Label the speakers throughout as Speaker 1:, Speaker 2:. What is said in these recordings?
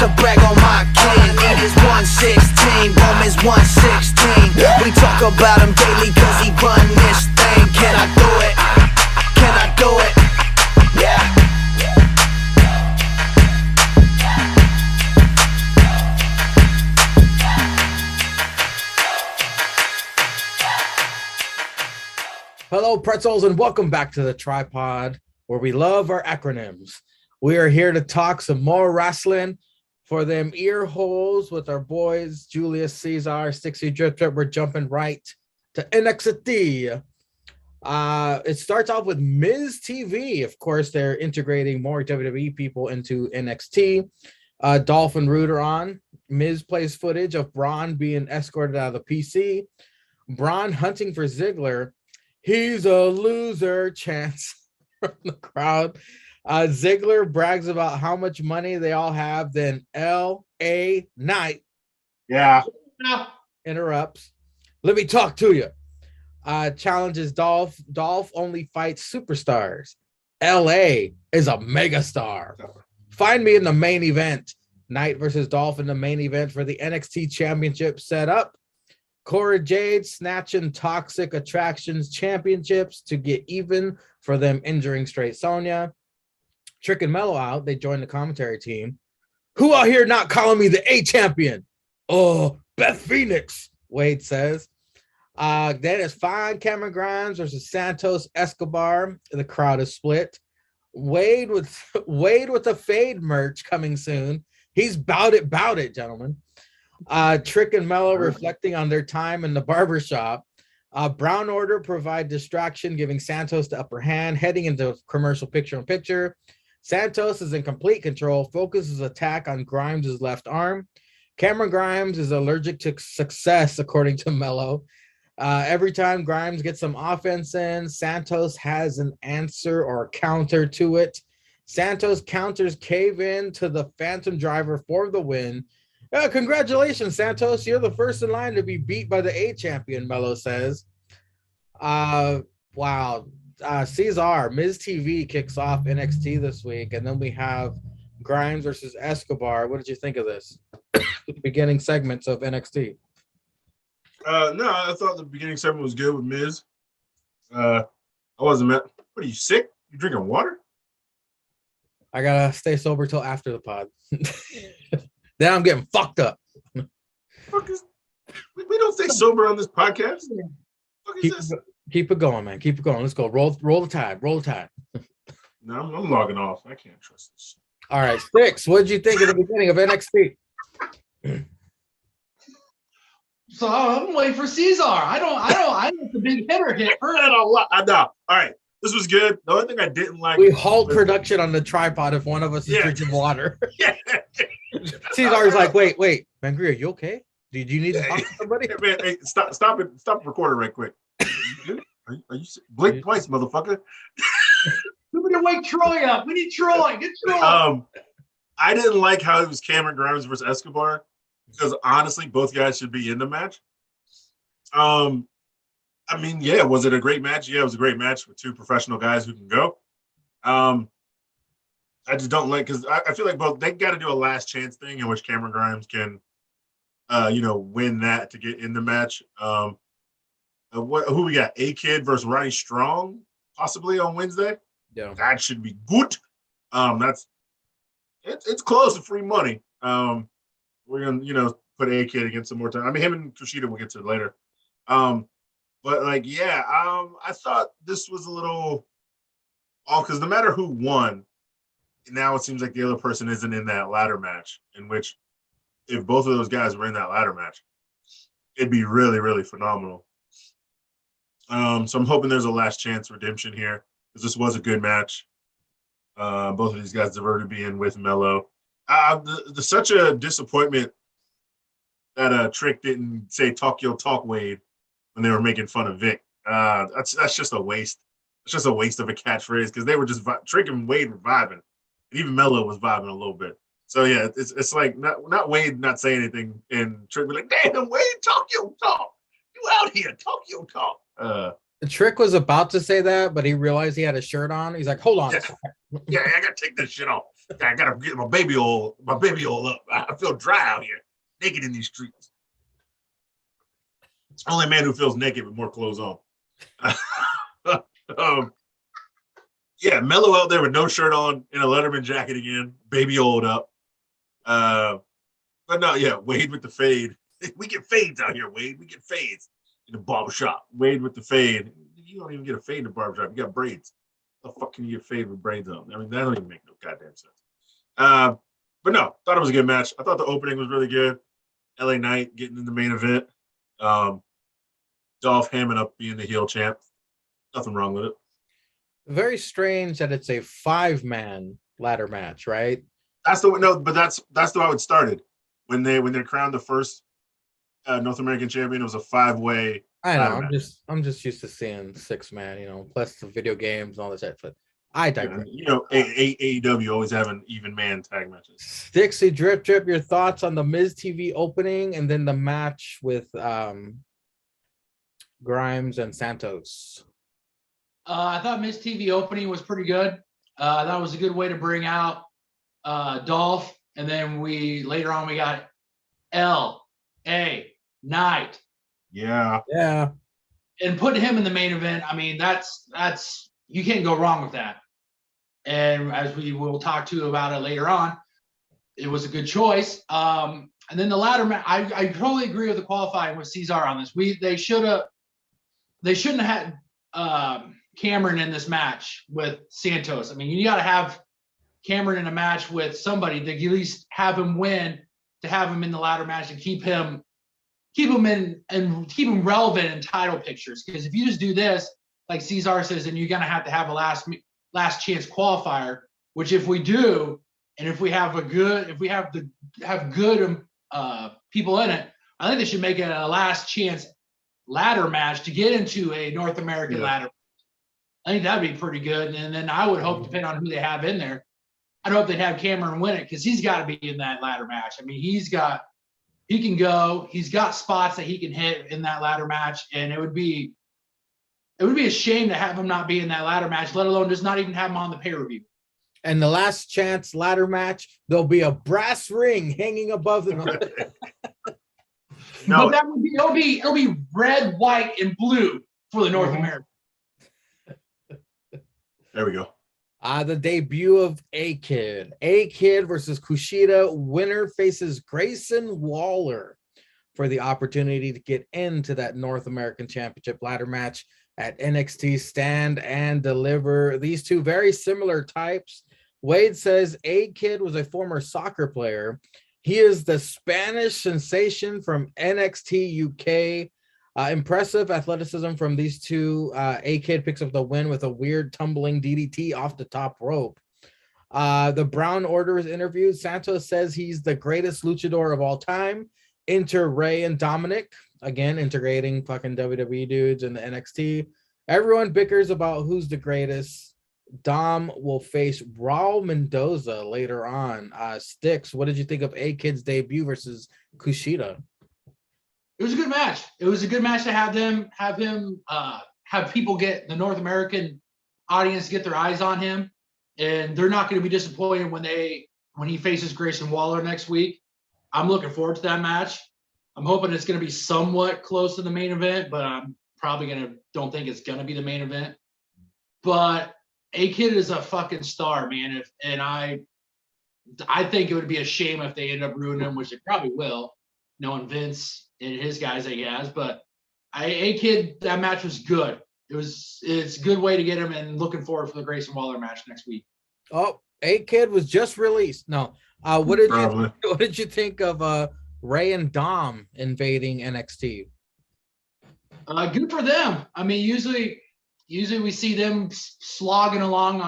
Speaker 1: to brag on my king. It is 116, Romans 116. We talk about him daily cause he run this thing. Can I do it? Can I do it? Yeah.
Speaker 2: Hello, pretzels, and welcome back to the Tripod, where we love our acronyms. We are here to talk some more wrestling for them ear holes with our boys, Julius Caesar, Stixie Drip Drip. We're jumping right to NXT. It starts off with Miz TV. Of course, they're integrating more WWE people into NXT. Dolph and Root are on. Miz plays footage of Braun being escorted out of the PC. Braun hunting for Ziggler. He's a loser, chants from the crowd. Ziggler brags about how much money they all have. Then L.A. Knight interrupts. Let me talk to you. Challenges Dolph. Dolph only fights superstars. L.A. is a megastar. Find me in the main event. Knight versus Dolph in the main event for the NXT Championship set up. Cora Jade snatching Toxic Attractions championships to get even for them injuring Straight Sonya. Trick and Mello out. They join the commentary team. Who out here not calling me the A champion? Oh, Beth Phoenix, Wade says. Then it's fine. Cameron Grimes versus Santos Escobar. The crowd is split. Wade with the Fade merch coming soon. He's bout it, gentlemen. Trick and Mello reflecting on their time in the barbershop. Brown Order provide distraction, giving Santos the upper hand, heading into commercial picture-in-picture. Santos is in complete control, focuses attack on Grimes' left arm. Cameron Grimes is allergic to success, according to Mello. Every time Grimes gets some offense in, Santos has an answer or a counter to it. Santos counters cave in to the Phantom Driver for the win. Congratulations, Santos. You're the first in line to be beat by the A champion, Mello says. Wow. Cesar, Miz TV kicks off NXT this week, and then we have Grimes versus Escobar. What did you think of this? Beginning segments of NXT.
Speaker 3: No, I thought the beginning segment was good with Miz. I wasn't mad. What are you, sick? You drinking water?
Speaker 2: I gotta stay sober till after the pod. Then I'm getting fucked up.
Speaker 3: We don't stay sober on this podcast.
Speaker 2: Keep it going, man. Keep it going. Let's go. Roll the tide. Roll the tide.
Speaker 3: No, I'm logging off. I can't trust this.
Speaker 2: All right, Six. What did you think of the beginning of NXT?
Speaker 4: So I'm waiting for Cesar. I don't the big hitter hit.
Speaker 3: Heard that a lot. I know. All right. This was good. The only thing I didn't like.
Speaker 2: We halt production on the tripod if one of us is drinking water.
Speaker 3: Yeah.
Speaker 2: Cesar's like, wait, Mangria, you okay? Did you need to talk to somebody?
Speaker 3: Man, hey, stop it. Stop recording right quick. Are you blink twice, motherfucker?
Speaker 4: Somebody wake Troy up. We need Troy. Get Troy.
Speaker 3: I didn't like how it was Cameron Grimes versus Escobar because honestly, both guys should be in the match. I mean, yeah, was it a great match? Yeah, it was a great match with two professional guys who can go. I just don't like because I feel like both they got to do a last chance thing in which Cameron Grimes can, win that to get in the match. Who we got? A-Kid versus Roddy Strong possibly on Wednesday.
Speaker 2: Yeah,
Speaker 3: that should be good. It's close to free money. We're gonna put A-Kid against some more time. I mean, him and Kushida we'll get to later. But I thought this was a little off because no matter who won, now it seems like the other person isn't in that ladder match, in which if both of those guys were in that ladder match, it'd be really, really phenomenal. So I'm hoping there's a last chance redemption here because this was a good match. Both of these guys deserve to be in with Mello. Such a disappointment that Trick didn't say "talk your talk, Wade" when they were making fun of Vic. That's just a waste. It's just a waste of a catchphrase because they were just Trick and Wade were vibing, and even Mello was vibing a little bit. So yeah, it's like not Wade not saying anything, and Trick be like, "Damn, Wade, talk your talk. You out here, talk your talk."
Speaker 2: Trick was about to say that, but he realized he had a shirt on. He's like, "Hold on,
Speaker 3: yeah, I gotta take this shit off." I gotta get my baby oil up. I feel dry out here, naked in these streets. Only a man who feels naked with more clothes on. Yeah, Mello out there with no shirt on in a Letterman jacket again, baby oiled up. But no, yeah, Wade with the fade. We get fades out here, Wade. We get fades in the barbershop. Wade with the fade. You don't even get a fade in the barbershop. You got braids. How the fuck can you get fade with braids on? I mean, that don't even make no goddamn sense. But no, thought it was a good match. I thought the opening was really good. LA Knight getting in the main event. Dolph hamming up being the heel champ. Nothing wrong with it.
Speaker 2: Very strange that it's a 5-man ladder match, right?
Speaker 3: That's the how it started. When they crowned the first North American champion, it was a 5-way.
Speaker 2: I know. I'm just used to seeing 6-man, plus the video games and all this shit. But I digress.
Speaker 3: AEW always having even man tag matches.
Speaker 2: Dixie Drip, your thoughts on the Miz TV opening and then the match with Grimes and Santos?
Speaker 4: I thought Miz TV opening was pretty good. That was a good way to bring out Dolph, and then later on we got LA Knight.
Speaker 3: Yeah.
Speaker 4: And putting him in the main event, I mean, that's you can't go wrong with that. And as we will talk to you about it later on, it was a good choice. And then the ladder match, I totally agree with the qualifying with Cesar on this. They shouldn't have had Cameron in this match with Santos. I mean, you got to have Cameron in a match with somebody to at least have him win, to have him in the ladder match and keep him in and keep him relevant in title pictures. Because if you just do this, like Cesar says, then you're gonna have to have a last chance qualifier. Which if we do, and if we have good people in it, I think they should make it a last chance ladder match to get into a North American ladder. I think that'd be pretty good. And then I would hope, depending on who they have in there, I'd hope they'd have Cameron win it because he's got to be in that ladder match. I mean, he can go. He's got spots that he can hit in that ladder match, and it would be a shame to have him not be in that ladder match, let alone just not even have him on the pay-per-view.
Speaker 2: And the last chance ladder match, there'll be a brass ring hanging above the.
Speaker 4: No, but that would be it'll be red, white, and blue for the North American.
Speaker 3: There we go.
Speaker 2: The debut of A-Kid. A-Kid versus Kushida. Winner faces Grayson Waller for the opportunity to get into that North American Championship ladder match at NXT Stand and Deliver. These two very similar types. Wade says A-Kid was a former soccer player. He is the Spanish sensation from NXT UK. Impressive athleticism from these two. A-Kid picks up the win with a weird tumbling DDT off the top rope. The Brown Order is interviewed. Santos says he's the greatest luchador of all time. Enter Ray and Dominic. Again, integrating fucking WWE dudes in the NXT. Everyone bickers about who's the greatest. Dom will face Raul Mendoza later on. Sticks, what did you think of A-Kid's debut versus Kushida?
Speaker 4: It was a good match. It was a good match to have people get the North American audience get their eyes on him, and they're not going to be disappointed when he faces Grayson Waller next week. I'm looking forward to that match. I'm hoping it's going to be somewhat close to the main event, but I'm probably don't think it's going to be the main event. But A-Kid is a fucking star, man. I think it would be a shame if they end up ruining him, which they probably will, knowing Vince and his guys that he has. But A-Kid, that match was good. It's a good way to get him, and looking forward for the Grayson Waller match next week.
Speaker 2: Oh, A-Kid was just released. No. What did you think of Ray and Dom invading NXT?
Speaker 4: Good for them. I mean, usually we see them slogging along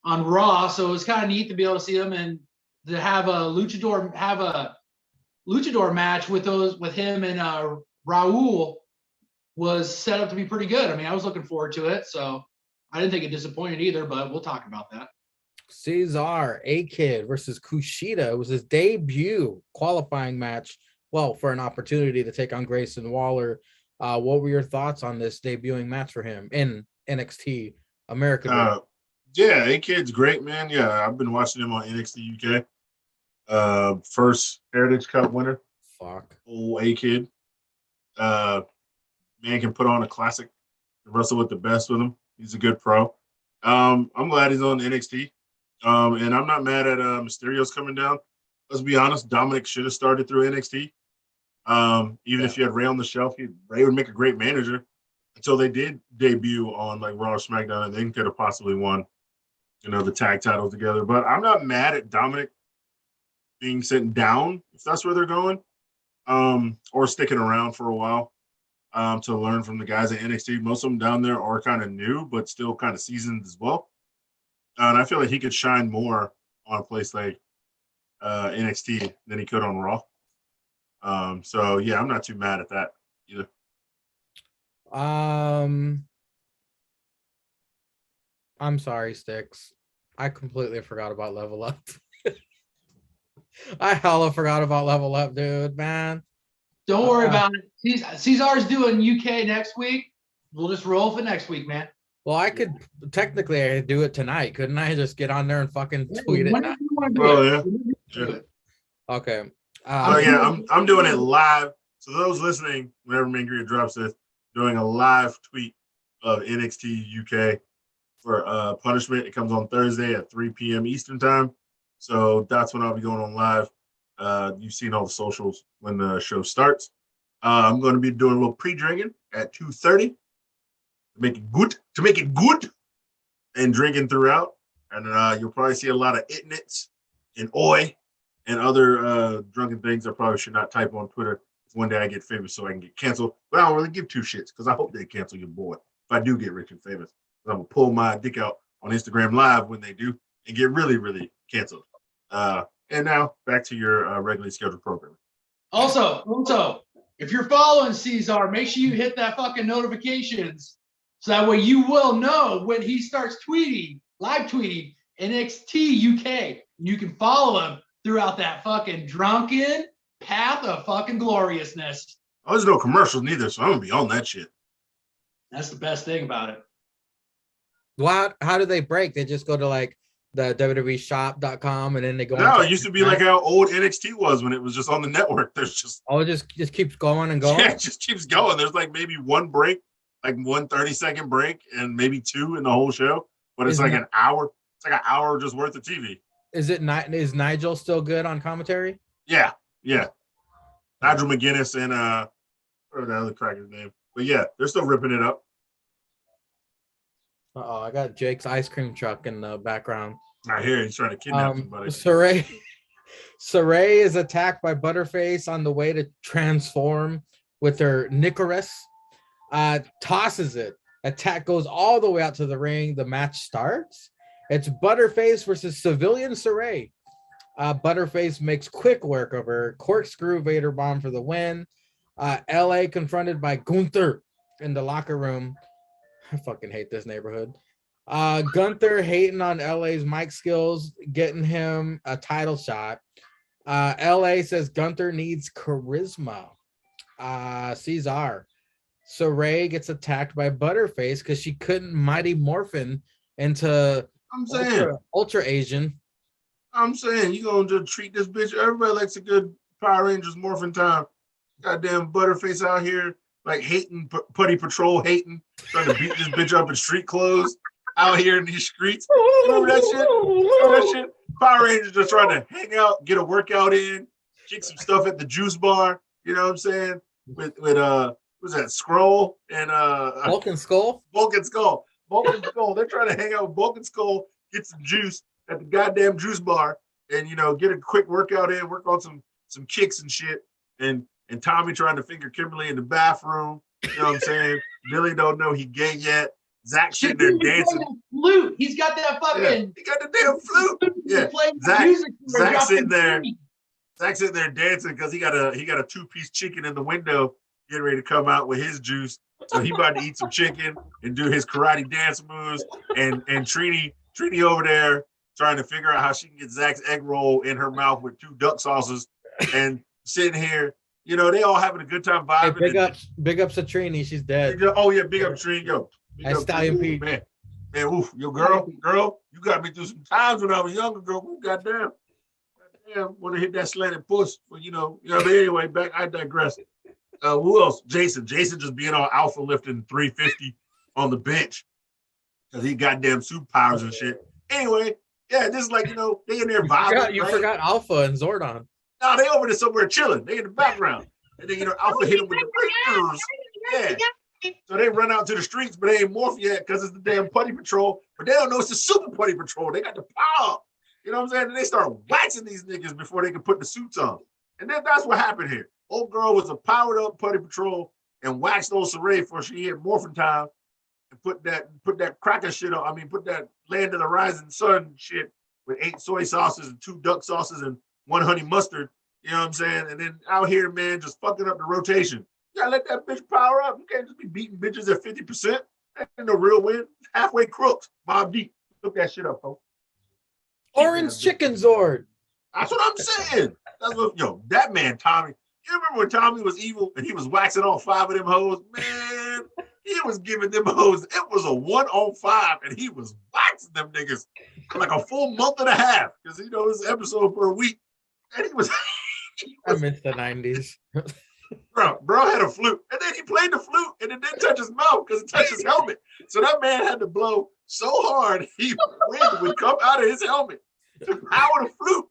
Speaker 4: on Raw, so it was kind of neat to be able to see them and to have a luchador match with him and Raul was set up to be pretty good. I mean, I was looking forward to it, so I didn't think it disappointed either, but we'll talk about that.
Speaker 2: Cesar, A-Kid versus Kushida. It was his debut qualifying match, for an opportunity to take on Grayson Waller. What were your thoughts on this debuting match for him in NXT America?
Speaker 3: Yeah, A-Kid's great, man. Yeah, I've been watching him on NXT UK. First Heritage Cup winner.
Speaker 2: Fuck.
Speaker 3: Old A-Kid. Man can put on a classic and wrestle with the best with him. He's a good pro. I'm glad he's on NXT. And I'm not mad at Mysterio's coming down. Let's be honest, Dominic should have started through NXT. Even if you had Ray on the shelf, Ray would make a great manager until they did debut on like Raw or SmackDown, and they could have possibly won, the tag titles together. But I'm not mad at Dominic being sent down if that's where they're going, or sticking around for a while to learn from the guys at NXT. Most of them down there are kind of new, but still kind of seasoned as well. And I feel like he could shine more on a place like NXT than he could on Raw. So yeah, I'm not too mad at that either.
Speaker 2: I'm sorry, Sticks. I completely forgot about Level Up. I hella forgot about Level Up, dude, man.
Speaker 4: Don't worry about it. Cesar's doing UK next week. We'll just roll for next week, man.
Speaker 2: Well, I could technically do it tonight, couldn't I? Just get on there and fucking tweet it.
Speaker 4: Whenever you want to do
Speaker 3: Oh,
Speaker 4: it.
Speaker 3: yeah.
Speaker 2: Okay.
Speaker 3: I'm doing it live. So those listening, whenever Mangria drops this, doing a live tweet of NXT UK for Punishment. It comes on Thursday at 3 p.m. Eastern time. So that's when I'll be going on live. You've seen all the socials when the show starts. I'm going to be doing a little pre-drinking at 2:30 to make it good, and drinking throughout. And you'll probably see a lot of itnits and oi and other drunken things I probably should not type on Twitter. If one day I get famous so I can get canceled. But I don't really give two shits because I hope they cancel your boy if I do get rich and famous. I'm going to pull my dick out on Instagram Live when they do and get really, really canceled. And now back to your regularly scheduled program.
Speaker 4: Also, if you're following Cesar, make sure you hit that fucking notifications so that way you will know when he starts live tweeting NXT UK. You can follow him throughout that fucking drunken path of fucking gloriousness.
Speaker 3: Oh, there's no commercials neither, so I'm gonna be on that shit.
Speaker 4: That's the best thing about it.
Speaker 2: Well, how do they break? They just go to like the WWEshop.com and then they go.
Speaker 3: No, it used to be like how old NXT was when it was just on the network. There's just
Speaker 2: it just keeps going and going.
Speaker 3: Yeah, it just keeps going. There's like maybe one break, like 1 30-second break, and maybe 2 in the whole show. But it's like an hour. It's like an hour just worth of TV.
Speaker 2: Is Is Nigel still good on commentary?
Speaker 3: Yeah. Nigel McGuinness and whatever the other cracker's name. But yeah, they're still ripping it up.
Speaker 2: I got Jake's ice cream truck in the background.
Speaker 3: I hear he's trying to kidnap somebody.
Speaker 2: Saray is attacked by Butterface on the way to transform with her Nicorus. Tosses it. Attack goes all the way out to the ring. The match starts. It's Butterface versus Civilian Saray. Butterface makes quick work of her. Corkscrew Vader bomb for the win. LA confronted by Gunther in the locker room. I fucking hate this neighborhood. Gunther hating on LA's mic skills, getting him a title shot. LA says Gunther needs charisma. Cesar. Saray gets attacked by Butterface because she couldn't Mighty Morphin into Ultra Asian.
Speaker 3: I'm saying you gonna just treat this bitch. Everybody likes a good Power Rangers morphin time. Goddamn Butterface out here like hating, Putty Patrol hating, trying to beat this bitch up in street clothes out here in these streets. Remember that shit? Power Rangers just trying to hang out, get a workout in, kick some stuff at the juice bar. You know what I'm saying? With what's that, Skrull and
Speaker 2: Vulcan Skull?
Speaker 3: Vulcan Skull. They're trying to hang out with Vulcan Skull, get some juice at the goddamn juice bar, and get a quick workout in, work on some kicks and shit. And Tommy trying to finger Kimberly in the bathroom. You know what I'm saying? Billy don't know he gay yet. Zach sitting there dancing.
Speaker 4: Flute. He's got that fucking.
Speaker 3: Yeah, he got the damn flute. Yeah. Zach sitting there. Zach's sitting there dancing because he got a 2-piece chicken in the window, getting ready to come out with his juice. So he about to eat some chicken and do his karate dance moves. And Trini over there trying to figure out how she can get Zach's egg roll in her mouth with 2 duck sauces, and sitting here. They all having a good time vibing.
Speaker 2: Hey, big ups to Trini. She's dead.
Speaker 3: Oh yeah, big up Trini. Yo,
Speaker 2: Stallion Pete.
Speaker 3: Man, And oof, your girl, you got me through some times when I was younger, girl. Ooh, goddamn, want to hit that slanted push. But you know what I mean? Anyway, back, I digress. Who else? Jason just being all alpha lifting 350 on the bench because he goddamn superpowers and shit. Anyway, yeah, just like, they in there vibing.
Speaker 2: You forgot Alpha and Zordon.
Speaker 3: No, they over there somewhere chilling. They in the background. And then, Alpha hit him with the breakers. Yeah. So they run out to the streets, but they ain't morphed yet because it's the damn Putty Patrol. But they don't know it's the Super Putty Patrol. They got the power. You know what I'm saying? And they start waxing these niggas before they can put the suits on. And then that's what happened here. Old girl was a powered up Putty Patrol and waxed old Saray before she hit morphin' time and put that cracker shit on. I mean, put that Land of the Rising Sun shit with 8 soy sauces and 2 duck sauces and 1 honey mustard. You know what I'm saying? And then out here, man, just fucking up the rotation. You gotta let that bitch power up. You can't just be beating bitches at 50%. That ain't no real win. Halfway crooks. Mob deep. Look that shit up, folks.
Speaker 2: Orange Chicken Zord.
Speaker 3: That's what I'm saying. That's what, that man, Tommy. You remember when Tommy was evil and he was waxing all 5 of them hoes? Man, he was giving them hoes. It was a 1-on-5 and he was waxing them niggas for like a full month and a half. Because, it was an episode per week. And he was
Speaker 2: I miss the 90s.
Speaker 3: Bro had a flute, and then he played the flute, and it didn't touch his mouth because it touched his helmet. So that man had to blow so hard, wind would come out of his helmet to power the flute.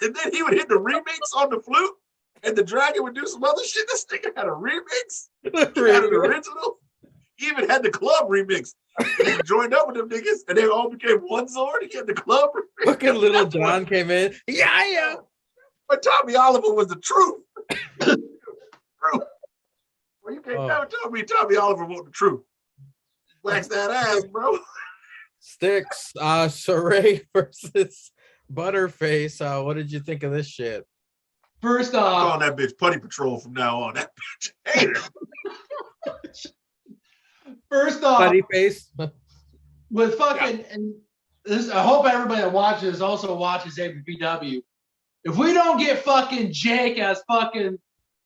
Speaker 3: And then he would hit the remix on the flute, and the dragon would do some other shit. This nigga had a remix. He had an original. He even had the club remix. And he joined up with them niggas, and they all became one Zord. He had the club remix.
Speaker 2: Fucking Little John came in. Yeah.
Speaker 3: But Tommy Oliver was the truth. Truth. Well, you can't never tell me Tommy Oliver was the truth. Wax that ass, bro.
Speaker 2: Sticks. Saray versus Butterface. What did you think of this shit?
Speaker 4: First
Speaker 3: I'm
Speaker 4: off,
Speaker 3: calling that bitch Putty Patrol from now on. That bitch hater.
Speaker 4: First off,
Speaker 2: Putty Face.
Speaker 4: with fucking, and this, I hope everybody that watches also watches APW. If we don't get fucking Jake as fucking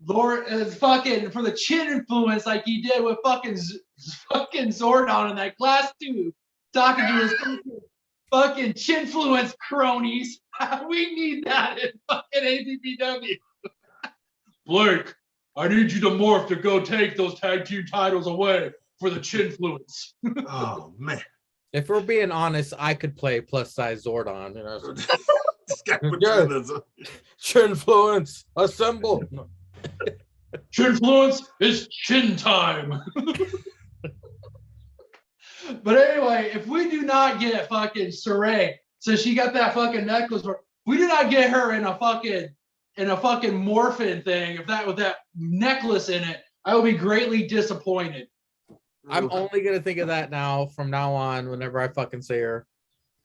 Speaker 4: Lord, as fucking for the chin influence like he did with fucking Zordon in that class 2, talking to his fucking chinfluence cronies, we need that in fucking APW. Blake, I need you to morph to go take those tag team titles away for the chinfluence.
Speaker 3: Oh man.
Speaker 2: If we're being honest, I could play plus size Zordon.
Speaker 3: This guy put
Speaker 2: Chinfluence, assemble.
Speaker 4: Chinfluence is chin time. But anyway, if we do not get fucking Saray, so she got that fucking necklace, we do not get her in a fucking morphin thing, if that with that necklace in it, I will be greatly disappointed.
Speaker 2: I'm only gonna think of that now from now on whenever I fucking see her.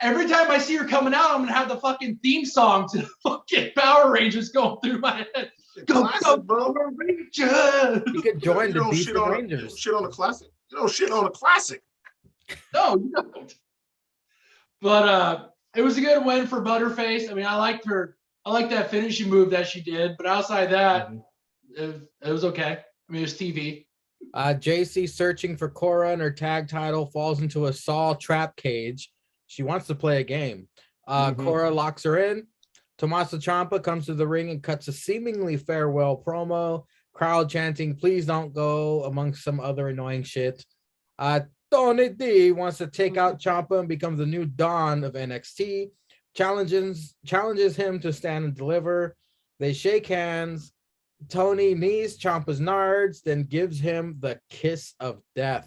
Speaker 4: Every time I see her coming out, I'm gonna have the fucking theme song to fucking Power Rangers going through my head. Go, Power Rangers!
Speaker 2: You could join the Decent Rangers.
Speaker 3: You don't shit on a classic. You don't shit on a classic.
Speaker 4: No, you don't. But it was a good win for Butterface. I mean, I liked her. I liked that finishing move that she did. But outside that, it was okay. I mean, it was TV.
Speaker 2: JC searching for Cora and her tag title falls into a Saw trap cage. She wants to play a game. Cora locks her in. Tommaso Ciampa comes to the ring and cuts a seemingly farewell promo. Crowd chanting, "Please don't go," amongst some other annoying shit. Tony D wants to take out Ciampa and becomes the new Don of NXT. Challenges him to stand and deliver. They shake hands. Tony knees Ciampa's nards, then gives him the kiss of death.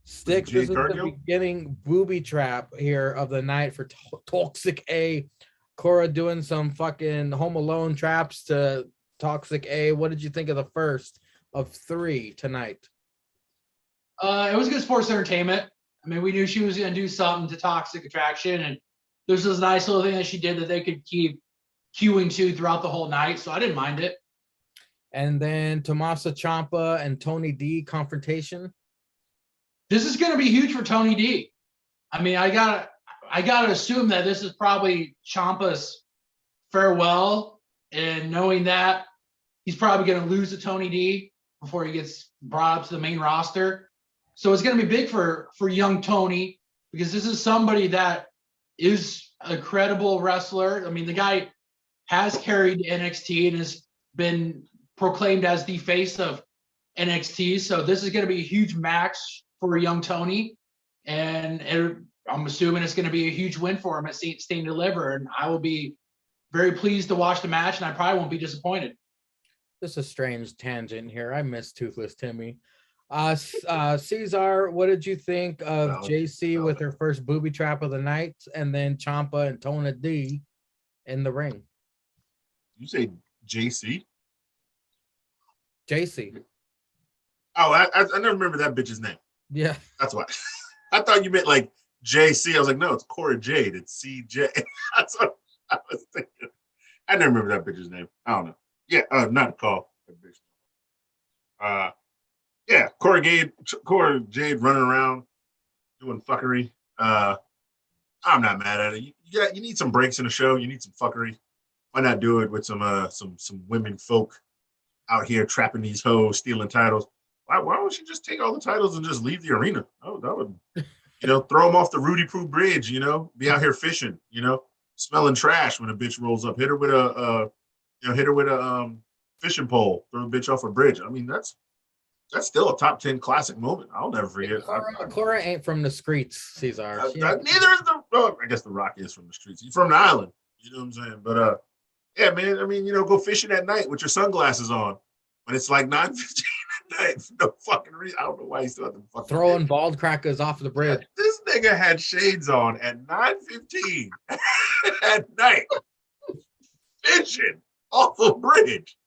Speaker 2: Sticks, this is the beginning booby trap here of the night for Toxic A. Cora doing some fucking Home Alone traps to Toxic A. What did you think of the first of 3 tonight?
Speaker 4: It was good sports entertainment. I mean, we knew she was going to do something to Toxic Attraction, and there's this nice little thing that she did that they could keep queuing to throughout the whole night, so I didn't mind it.
Speaker 2: And then Tommaso Ciampa and Tony D confrontation.
Speaker 4: This is going to be huge for Tony D. I mean, I gotta assume that this is probably Ciampa's farewell, and knowing that he's probably going to lose to Tony D before he gets brought up to the main roster. So it's going to be big for young Tony because this is somebody that is a credible wrestler. I mean, the guy has carried NXT and has been proclaimed as the face of NXT. So this is going to be a huge match for young Tony. And I'm assuming it's going to be a huge win for him at St. Deliver. And I will be very pleased to watch the match, and I probably won't be disappointed.
Speaker 2: This is a strange tangent here. I miss Toothless Timmy. Cesar, what did you think of JC with her first booby trap of the night, and then Ciampa and Tony D in the ring?
Speaker 3: You say JC?
Speaker 2: JC.
Speaker 3: Oh, I never remember that bitch's name.
Speaker 2: Yeah.
Speaker 3: That's why. I thought you meant like JC. I was like, no, it's Cora Jade. It's CJ. That's what I was thinking. I never remember that bitch's name. I don't know. Yeah, not a call. Yeah, Cora Jade running around doing fuckery. I'm not mad at it. You need some breaks in the show. You need some fuckery. Why not do it with some women folk out here trapping these hoes, stealing titles? Why don't you just take all the titles and just leave the arena? Oh, that would, throw them off the Rudy Proo Bridge. Be out here fishing. Smelling trash when a bitch rolls up. Hit her with a fishing pole. Throw the bitch off a bridge. I mean, that's still a top 10 classic moment. I'll never forget.
Speaker 2: Cora ain't from the streets, Cesar.
Speaker 3: Neither is I guess the Rock is from the streets. He's from the island. You know what I'm saying? But yeah, man. I mean, go fishing at night with your sunglasses on when it's like 9:15 at night for no fucking reason. I don't know why he still had the fucking
Speaker 2: throwing bald crackers off the bridge.
Speaker 3: This nigga had shades on at 9:15 at night, fishing off a bridge.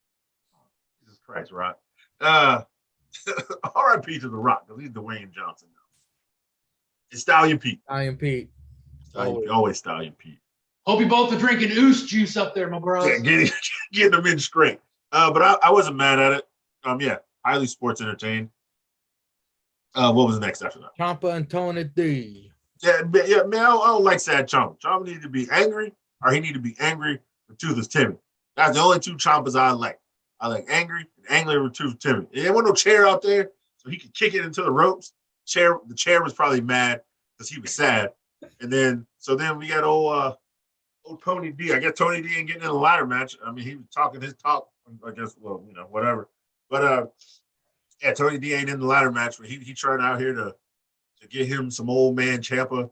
Speaker 3: Jesus Christ, Rock. R.I.P. to the Rock, because he's Dwayne Johnson now. It's Stallion Pete. Always Stallion Pete.
Speaker 4: Hope you both are drinking oos juice up there, my bros.
Speaker 3: Yeah, getting them in straight. But I wasn't mad at it. Yeah, highly sports entertained. What was next after that?
Speaker 2: Ciampa and Tony D.
Speaker 3: Yeah, man, I don't like sad Ciampa. Ciampa needed to be angry, or he needed to be angry with Toothless Timmy. That's the only two Ciampas I like. I like angry and angry with Toothless Timmy. There wasn't no chair out there, so he could kick it into the ropes. The chair was probably mad because he was sad. And then we got old Tony D. I guess Tony D ain't getting in a ladder match. I mean, he was talking his talk, I guess, well, whatever. But yeah, Tony D ain't in the ladder match, but he trying out here to get him some old man Ciampa.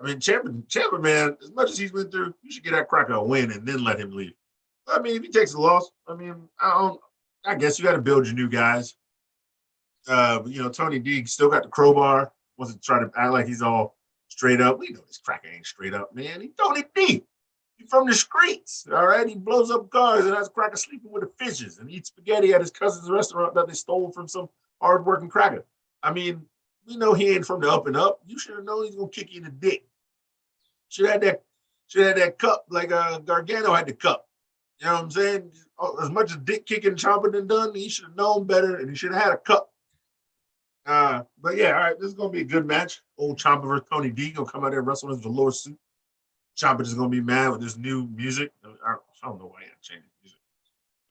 Speaker 3: I mean, Ciampa, man, as much as he's been through, you should get that cracker a win and then let him leave. I mean, if he takes a loss, I mean, I guess you got to build your new guys. But, Tony D still got the crowbar. Wasn't trying to act like he's all straight up. We know this cracker ain't straight up, man. He's Tony D. He's from the streets, all right? He blows up cars and has cracker sleeping with the fishes and eats spaghetti at his cousin's restaurant that they stole from some hard-working cracker. I mean, we know he ain't from the up and up. You should have known he's going to kick you in the dick. Should have that cup like Gargano had the cup. You know what I'm saying? As much as dick kicking Ciampa done, he should have known better, and he should have had a cup. But yeah, all right, this is gonna be a good match. Old Ciampa versus Tony D gonna come out there and wrestle in his velour suit. Ciampa just gonna be mad with this new music. I don't know why he had to change the music.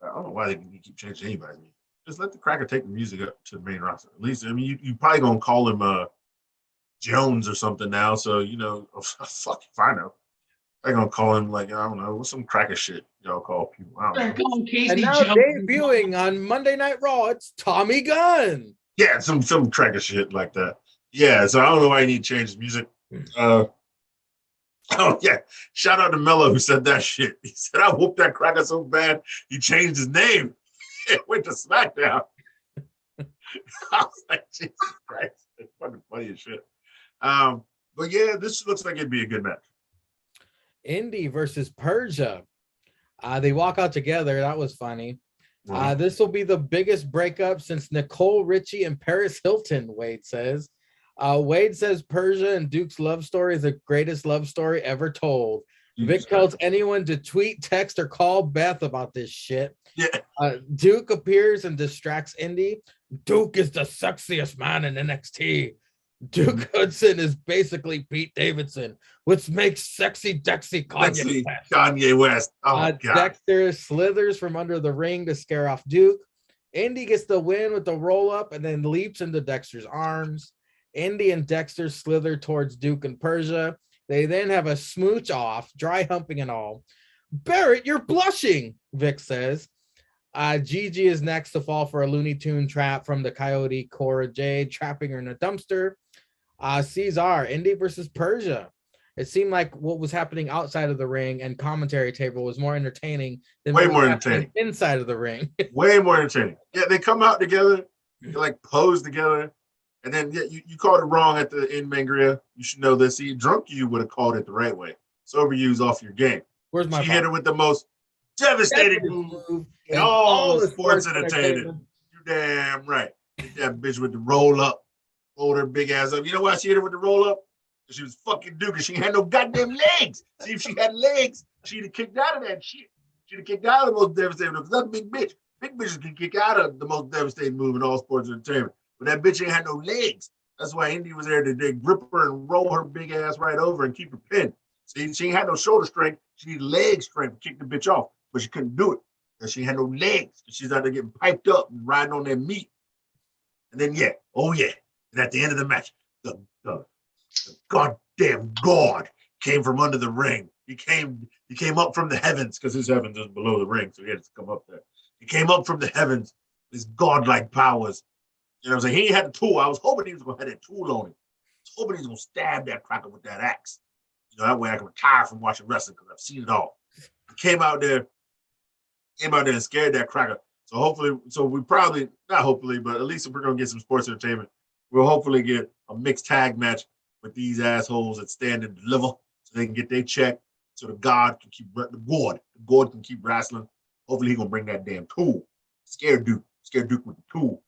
Speaker 3: I don't know why they keep changing anybody's music. Just let the cracker take the music up to the main roster. At least, I mean, you probably gonna call him Jones or something now. So fuck if I know. They're gonna call him like, I don't know, what's some cracker shit y'all call people. I don't know.
Speaker 2: And now debuting on Monday Night Raw, it's Tommy Gunn.
Speaker 3: Yeah, some cracker shit like that. Yeah, so I don't know why you need to change his music. Oh yeah, shout out to Mello who said that shit. He said I whooped that cracker so bad he changed his name. Went to SmackDown. I was like, Jesus Christ, it's fucking funny as shit. But yeah, this looks like it'd be a good match.
Speaker 2: Indy versus Persia. They walk out together. That was funny. This will be the biggest breakup since Nicole Richie and Paris Hilton, Wade says. Wade says Persia and Duke's love story is the greatest love story ever told. Vic tells anyone to tweet, text, or call Beth about this shit.
Speaker 3: Yeah.
Speaker 2: Duke appears and distracts Indy. Duke is the sexiest man in NXT. Duke Hudson is basically Pete Davidson, which makes sexy Dexy
Speaker 3: Kanye West. Oh, God.
Speaker 2: Dexter slithers from under the ring to scare off Duke. Indy gets the win with the roll-up and then leaps into Dexter's arms. Indy and Dexter slither towards Duke and Persia. They then have a smooch off, dry humping and all. Barrett, you're blushing, Vic says. Gigi is next to fall for a Looney Tune trap from the Coyote Cora Jade, trapping her in a dumpster. Cesar, Indy versus Persia. It seemed like what was happening outside of the ring and commentary table was more entertaining than
Speaker 3: way
Speaker 2: what
Speaker 3: more
Speaker 2: was
Speaker 3: entertaining
Speaker 2: inside of the ring.
Speaker 3: way more entertaining. Yeah, they come out together, they like pose together, and then you called it wrong at the end, Mangria. You should know this. See, drunk you would have called it the right way. Sober you's off your game.
Speaker 2: Where's my
Speaker 3: She hit her with the most devastating move in all the sports entertainment. You damn right. Hit that bitch with the roll up, rolled her big ass up. You know why she hit her with the roll up? Because she was fucking Duke and she had no goddamn legs. See, if she had legs, she'd have kicked out of that shit. She'd have kicked out of the most devastating move. Because that's a big bitch. Big bitches can kick out of the most devastating move in all sports entertainment. But that bitch ain't had no legs. That's why Indy was there to grip her and roll her big ass right over and keep her pinned. See, she ain't had no shoulder strength. She needed leg strength to kick the bitch off. But she couldn't do it because she had no legs. She's out there getting piped up and riding on that meat. And then, and at the end of the match, the goddamn God came from under the ring. He came up from the heavens because his heavens is below the ring, so he had to come up there. He came up from the heavens, his godlike powers. You know what I'm saying? He ain't had the tool. I was hoping he was going to have that tool on him. I was hoping he was going to stab that cracker with that axe. You know, that way I can retire from watching wrestling because I've seen it all. He came out there and scared that cracker. So we probably, not hopefully, but at least if we're going to get some sports entertainment, we'll hopefully get a mixed tag match with these assholes that stand and deliver so they can get their check so the God can keep wrestling. Hopefully he's going to bring that damn tool. Scare Duke with the tool.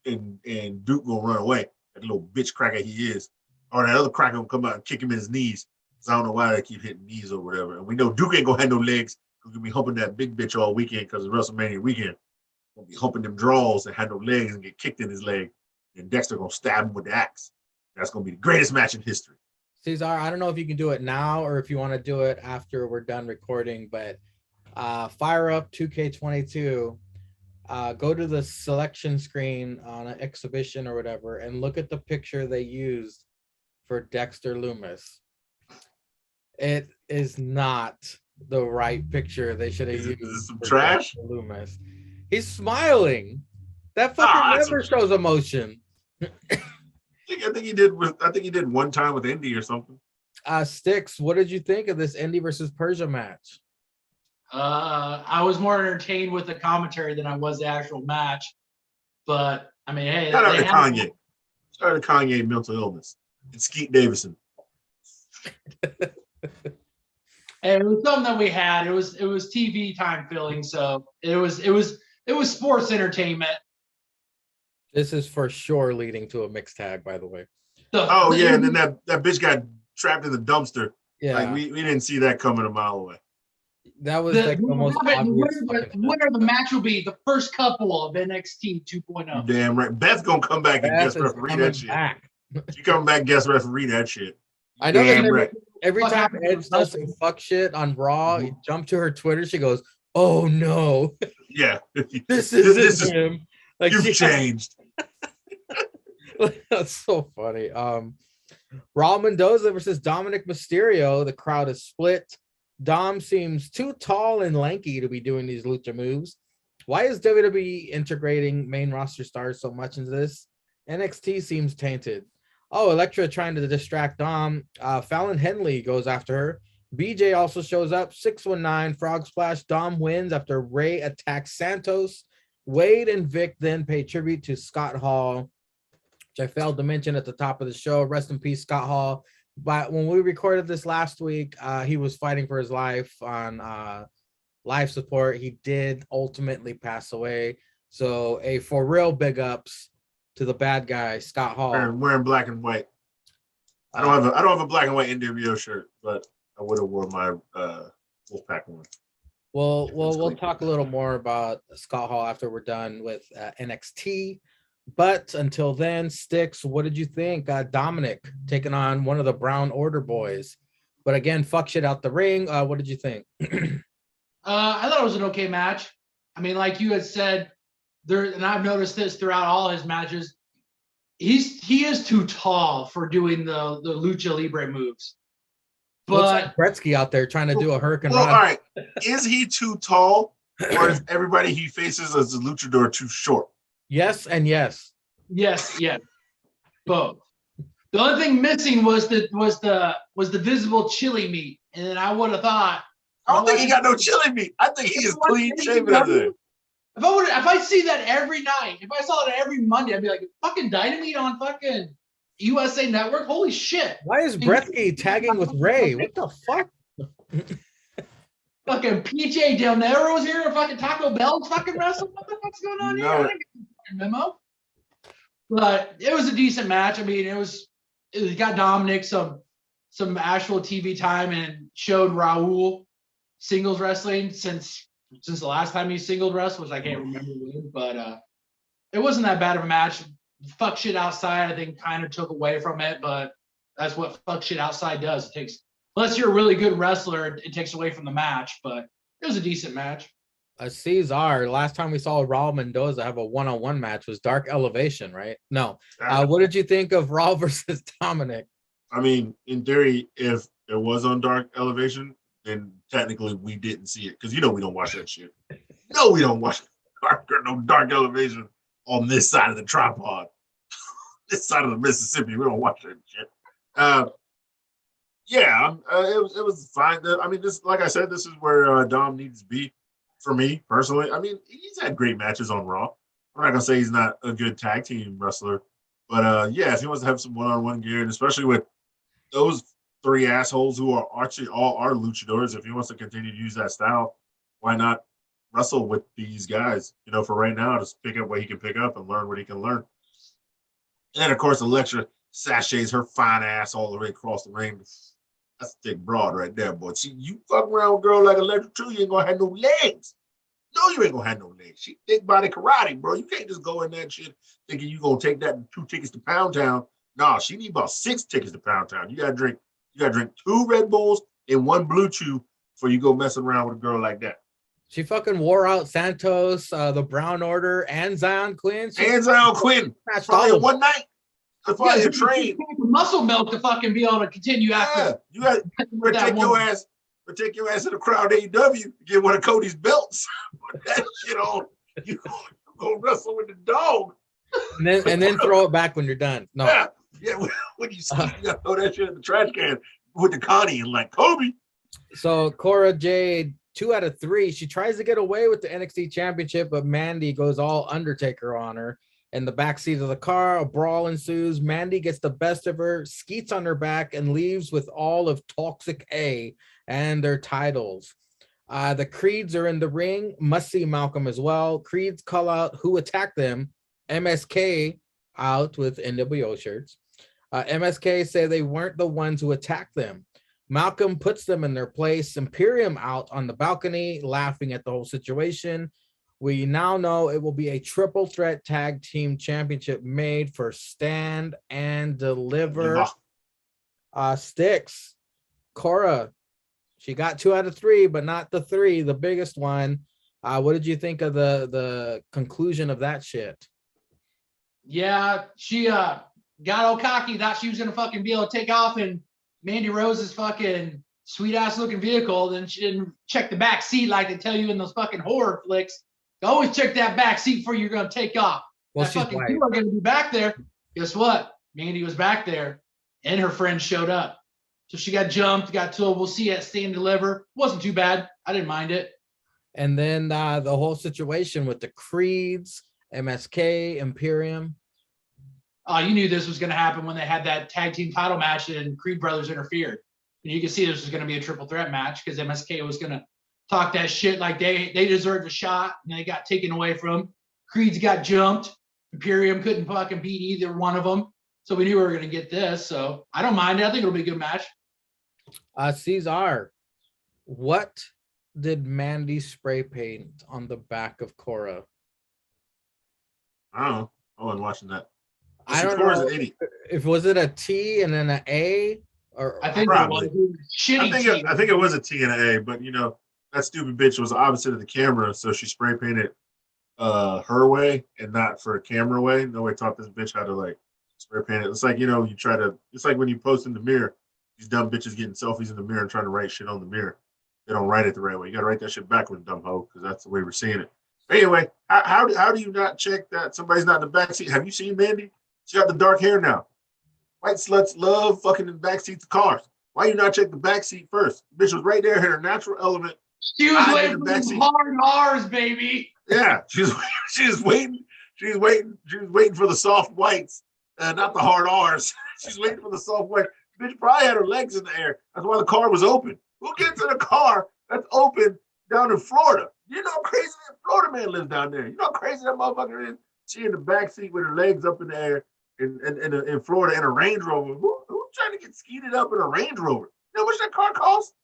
Speaker 3: And Duke going to run away. That little bitch cracker he is. Or that other cracker will come out and kick him in his knees. So I don't know why they keep hitting knees or whatever. And we know Duke ain't going to have no legs. He's going to be humping that big bitch all weekend because it's WrestleMania weekend. Going to be humping them draws and have no legs and get kicked in his leg. And Dexter going to stab him with the axe. That's going to be the greatest match in history.
Speaker 2: Cesar, I don't know if you can do it now or if you want to do it after we're done recording, but fire up 2K22. Go to the selection screen on an exhibition or whatever and look at the picture they used for Dexter Lumis. It is not the right picture they should have used.
Speaker 3: Is it some trash?
Speaker 2: Dexter Lumis. He's smiling. That fucker never shows emotion.
Speaker 3: I think he did one time with Indy or something.
Speaker 2: Sticks, what did you think of this Indy versus Persia match?
Speaker 4: I was more entertained with the commentary than I was the actual match. But I mean, hey,
Speaker 3: shout out to Kanye. Shout out to Kanye mental illness and Skeet Davidson.
Speaker 4: And it was something that we had. It was TV time filling, so it was sports entertainment.
Speaker 2: This is for sure leading to a mixed tag, by the way.
Speaker 3: And then that bitch got trapped in the dumpster.
Speaker 2: Yeah,
Speaker 3: like we didn't see that coming a mile away.
Speaker 2: That was the most obvious.
Speaker 4: Winner of the match will be the first couple of NXT 2.0.
Speaker 3: Damn right. Beth's gonna come back and guest referee that shit. She come back guest referee that shit.
Speaker 2: I know every time Edge does some fuck shit on Raw, you jump to her Twitter, she goes, "Oh no."
Speaker 3: Yeah.
Speaker 2: this is him. Like
Speaker 3: you've changed.
Speaker 2: That's so funny. Raul Mendoza versus Dominic Mysterio. The crowd is split. Dom seems too tall and lanky to be doing these lucha moves. Why is WWE integrating main roster stars so much into this? NXT seems tainted. Oh, Elektra trying to distract Dom. Fallon Henley goes after her. BJ also shows up. 619 frog splash. Dom wins after Ray attacks Santos. Wade and Vic then pay tribute to Scott Hall, which I failed to mention at the top of the show. Rest in peace, Scott Hall. But when we recorded this last week, he was fighting for his life on life support. He did ultimately pass away. So a for real big ups to the bad guy, Scott Hall.
Speaker 3: Wearing black and white. I don't have a black and white NWO shirt, but I would have worn my Wolfpack one.
Speaker 2: Well, we'll talk a little more about Scott Hall after we're done with NXT. But until then, Sticks, what did you think? Dominic taking on one of the Brown Order boys. But again, fuck shit out the ring. What did you think?
Speaker 4: I thought it was an okay match. I mean, like you had said, and I've noticed this throughout all his matches, he is too tall for doing the lucha libre moves.
Speaker 2: Looks
Speaker 4: But
Speaker 2: like Gretzky out there trying to do a hurricane
Speaker 3: Well,
Speaker 2: run.
Speaker 3: all right. Is he too tall, or is everybody he faces as a luchador too short?
Speaker 2: Yes and yes.
Speaker 4: yes, both. The only thing missing was the visible chili meat, and then I would have thought.
Speaker 3: I don't think he got no chili meat. I think he is clean shaven over there.
Speaker 4: If I see that every night, if I saw it every Monday, I'd be like, fucking Dynamite on fucking USA Network. Holy shit!
Speaker 2: Why is Gretzky tagging with Ray? What the fuck?
Speaker 4: Fucking PJ Del Nero's here, fucking Taco Bell's fucking wrestling. What the fuck's going on here? I didn't get a memo. But it was a decent match. I mean, it got Dominic some actual TV time and showed Raul singles wrestling since the last time he singled wrestled, which I can't remember when, but it wasn't that bad of a match. Fuck shit outside, I think, kind of took away from it, but that's what fuck shit outside does. It takes, unless you're a really good wrestler, it takes away from the match, but it was a decent match.
Speaker 2: Cesar, last time we saw Raul Mendoza have a one-on-one match was Dark Elevation, right? No. What did you think of Raul versus Dominic?
Speaker 3: I mean, in theory, if it was on Dark Elevation, then technically we didn't see it because we don't watch that shit. No, we don't watch Dark Elevation on this side of the tripod, this side of the Mississippi. We don't watch that shit. It was fine. I mean, this, like I said, this is where Dom needs to be for me personally. I mean, he's had great matches on Raw. I'm not gonna say he's not a good tag team wrestler, but if he wants to have some one-on-one gear, and especially with those three assholes who are actually all are luchadors, if he wants to continue to use that style, why not wrestle with these guys? For right now, just pick up what he can pick up and learn what he can learn. And of course, Elektra sachets her fine ass all the way across the ring. That's a thick broad right there, boy. See, you fuck around with a girl like Elektra too, you ain't gonna have no legs. No, you ain't gonna have no legs. She thick body karate, bro. You can't just go in that shit thinking you gonna take that 2 tickets to Pound Town. Nah, she need about 6 tickets to Pound Town. You gotta drink 2 Red Bulls and 1 Blue Chew before you go messing around with a girl like that.
Speaker 2: She fucking wore out Santos, the Brown Order, and Zion Quinn.
Speaker 3: Probably in one night. Probably a train.
Speaker 4: Muscle milk to fucking be able to continue after.
Speaker 3: You got to take your ass in the crowd AEW, get one of Cody's belts, put that shit on. You go wrestle with the dog.
Speaker 2: And then throw it back when you're done. No.
Speaker 3: Yeah. When you see, you gotta throw that shit in the trash can with the Connie and like Kobe.
Speaker 2: So Cora Jade, 2 out of 3. She tries to get away with the NXT Championship, but Mandy goes all Undertaker on her. In the backseat of the car, a brawl ensues. Mandy gets the best of her, skeets on her back, and leaves with all of Toxic A and their titles. The Creeds are in the ring. Must see Malcolm as well. Creeds call out who attacked them. MSK out with NWO shirts. MSK say they weren't the ones who attacked them. Malcolm puts them in their place. Imperium out on the balcony, laughing at the whole situation. We now know it will be a triple threat tag team championship made for Stand and Deliver. Sticks. Cora, she got 2 out of 3, but not the 3, the biggest one. What did you think of the conclusion of that shit?
Speaker 4: Yeah, she got all cocky, thought she was gonna fucking be able to take off in Mandy Rose's fucking sweet ass looking vehicle. Then she didn't check the back seat like they tell you in those fucking horror flicks. You always check that back seat before you're gonna take off.
Speaker 2: Well,
Speaker 4: that fucking people are gonna be back there. Guess what? Mandy was back there, and her friends showed up. So she got jumped, got told, we'll see you at Stand and Deliver. Wasn't too bad. I didn't mind it.
Speaker 2: And then the whole situation with the Creeds, MSK, Imperium.
Speaker 4: You knew this was going to happen when they had that tag team title match and Creed Brothers interfered. And you can see this was going to be a triple threat match because MSK was going to talk that shit like they deserved a shot and they got taken away from them. Creeds got jumped. Imperium couldn't fucking beat either one of them. So we knew we were going to get this. So I don't mind it. I think it'll be a good match.
Speaker 2: Cesar, what did Mandy spray paint on the back of Cora?
Speaker 3: I don't know. I wasn't watching that.
Speaker 2: I don't know if was it a T and then an A or
Speaker 4: I think
Speaker 3: probably.
Speaker 4: It was shitty.
Speaker 3: I think it was a T and an A, but that stupid bitch was opposite of the camera, so she spray painted her way and not for a camera way. Nobody taught this bitch how to Spray painted. It's like, it's like when you post in the mirror, these dumb bitches getting selfies in the mirror and trying to write shit on the mirror. They don't write it the right way. You got to write that shit backwards, dumb hoe, because that's the way we're seeing it. But anyway, how do you not check that somebody's not in the backseat? Have you seen Mandy? She got the dark hair now. White sluts love fucking in the backseats of cars. Why you not check the backseat first? The bitch was right there, hit her natural element.
Speaker 4: She was waiting for the hard R's, baby.
Speaker 3: Yeah, she was waiting. She was waiting for the soft whites, not the hard R's. She's waiting for the soft white. The bitch probably had her legs in the air. That's why the car was open. Who gets in a car that's open down in Florida? You know how crazy that Florida man lives down there. You know how crazy that motherfucker is? She in the back seat with her legs up in the air in Florida in a Range Rover. Who's trying to get skeeted up in a Range Rover? You know how much that car costs?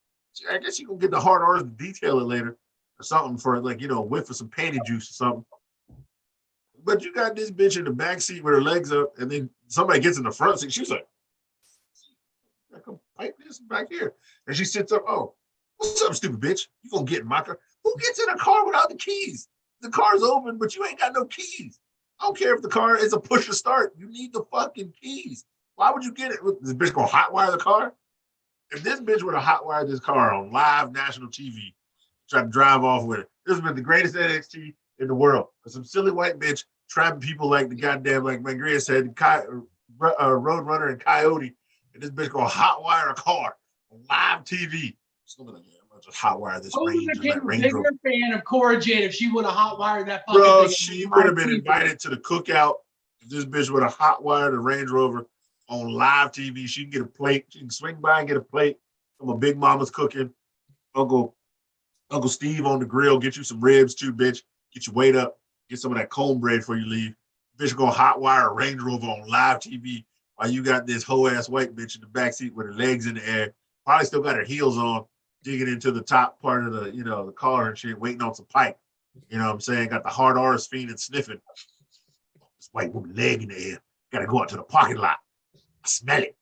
Speaker 3: I guess you can get the hard R's to detail it later or something for a whiff of some panty juice or something. But you got this bitch in the back seat with her legs up, and then somebody gets in the front seat. She's like, I can pipe this back here. And she sits up, oh, what's up, stupid bitch? You gonna get in my car? Who gets in a car without the keys? The car's open, but you ain't got no keys. I don't care if the car is a push to start. You need the fucking keys. Why would you get it? This bitch gonna hotwire the car? If this bitch would have hotwired this car on live national TV, try to drive off with it, this would have been the greatest NXT in the world. Because some silly white bitch trapping people like the goddamn, like Mangria said, Roadrunner and Coyote, and this bitch gonna hotwire a car on live TV. It's gonna be like, yeah, I'm gonna just hotwire this Range.
Speaker 4: I would have been a bigger fan of Cora Jade if she would have hotwired that fucking
Speaker 3: Bro,
Speaker 4: thing.
Speaker 3: she would have been invited to the cookout. If this bitch would have hotwired a Range Rover on live TV, she can get a plate. She can swing by and get a plate from a Big Mama's cooking. Uncle Steve on the grill, get you some ribs too, bitch. Get your weight up. Get some of that cornbread before you leave. Bitch gonna hotwire a Range Rover on live TV while you got this hoe ass white bitch in the backseat with her legs in the air. Probably still got her heels on, digging into the top part of the car and shit, waiting on some pipe. You know what I'm saying? Got the hard R's fiending, sniffing. This white woman leg in the air. Gotta go out to the parking lot. I smell it.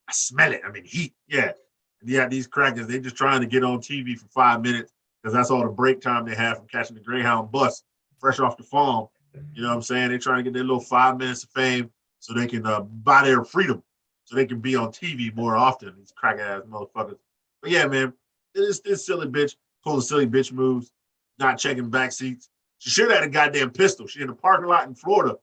Speaker 3: I'm in heat. Yeah. And yeah, these crackers, they just trying to get on TV for 5 minutes because that's all the break time they have from catching the Greyhound bus fresh off the farm. You know what I'm saying? They're trying to get their little 5 minutes of fame so they can buy their freedom, so they can be on TV more often, these crack ass motherfuckers. But yeah, man, this silly bitch pulling silly bitch moves, not checking back seats. She should have had a goddamn pistol. She in the parking lot in Florida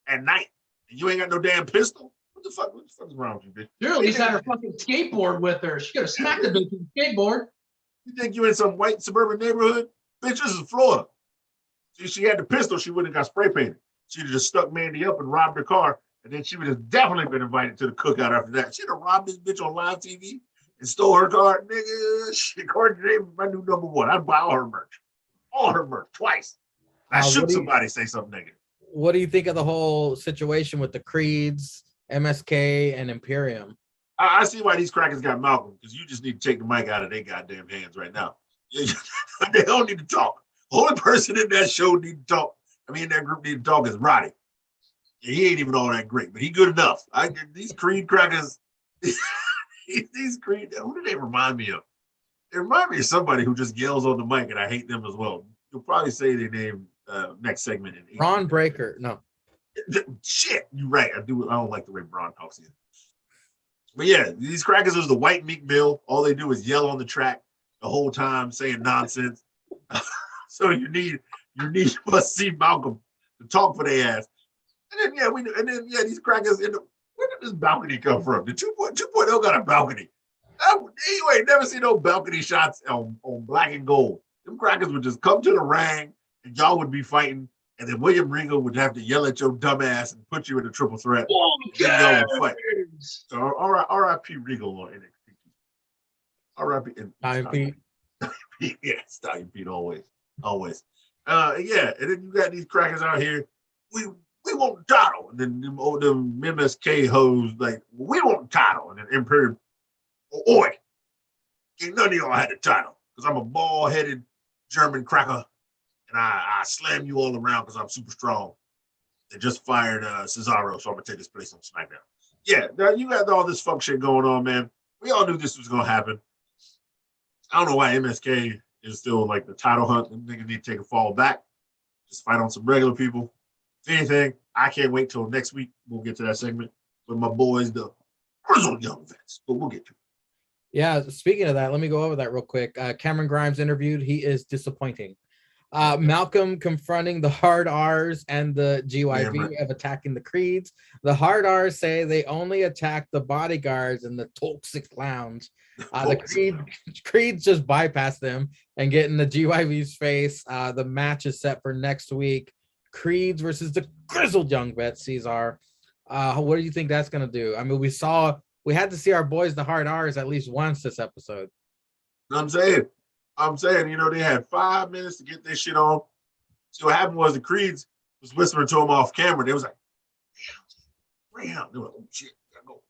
Speaker 3: at night, and you ain't got no damn pistol? What the fuck is wrong with you, bitch?
Speaker 4: She at least had her fucking skateboard with her. She could have smacked the bitch with a skateboard.
Speaker 3: You think you in some white suburban neighborhood? Bitch, this is Florida. See, she had the pistol, she wouldn't have got spray painted. She'd have just stuck Mandy up and robbed her car, and then she would have definitely been invited to the cookout after that. She'd have robbed this bitch on live TV and stole her car. Nigga, shit, Cardi B, my new number one. I'd buy all her merch twice. I shoot somebody say something negative.
Speaker 2: What do you think of the whole situation with the Creeds, MSK, and Imperium?
Speaker 3: I see why these crackers got Malcolm, because you just need to take the mic out of their goddamn hands right now. They don't need to talk. The only person in that show need to talk. In that group need to talk is Roddy. He ain't even all that great, but he good enough. These Creed crackers, these Creed, who do they remind me of? They remind me of somebody who just yells on the mic, and I hate them as well. You'll probably say their name next segment.
Speaker 2: Ron Breaker, no.
Speaker 3: Shit, you're right. I don't like the way Braun talks either. But yeah, these crackers is the white Meek Mill. All they do is yell on the track the whole time, saying nonsense. So you must see Malcolm to talk for their ass. And then these crackers where did this balcony come from? The 2.0 got a balcony. You ain't never seen no balcony shots on Black and Gold. Them crackers would just come to the ring and y'all would be fighting, and then William Regal would have to yell at your dumb ass and put you in a triple threat. Y'all would fight. So R.I.P. Regal on NXT. R.I.P.
Speaker 2: R.I.P.
Speaker 3: Yeah, Stallion Pete always. Yeah, and then you got these crackers out here. We want the title, and then them MSK hoes like, we want the title, and then Imperium. Oi, ain't none of y'all had the title because I'm a bald-headed German cracker, and I slam you all around because I'm super strong. They just fired Cesaro, so I'm gonna take his place on SmackDown. Yeah, now you got all this fuck shit going on, man. We all knew this was gonna happen. I don't know why MSK is still like the title hunt. Them niggas need to take a fall back. Just fight on some regular people. If anything, I can't wait till next week. We'll get to that segment. with my boys, the grizzled young vets. But we'll get to it.
Speaker 2: Yeah, speaking of that, let me go over that real quick. Cameron Grimes interviewed. He is disappointing. Malcolm confronting the hard R's and the GYV of attacking the Creeds. The hard R's say they only attack the bodyguards and the toxic clowns. The Creeds just bypass them and get in the GYV's face. The match is set for next week. Creeds versus the grizzled young vets, Cesar. What do you think that's going to do? I mean, we had to see our boys, the hard R's, at least once this episode.
Speaker 3: I'm saying, they had 5 minutes to get this shit on. So what happened was the Creeds was whispering to them off camera. They was like, Greyhound. They were like, oh shit, gotta go.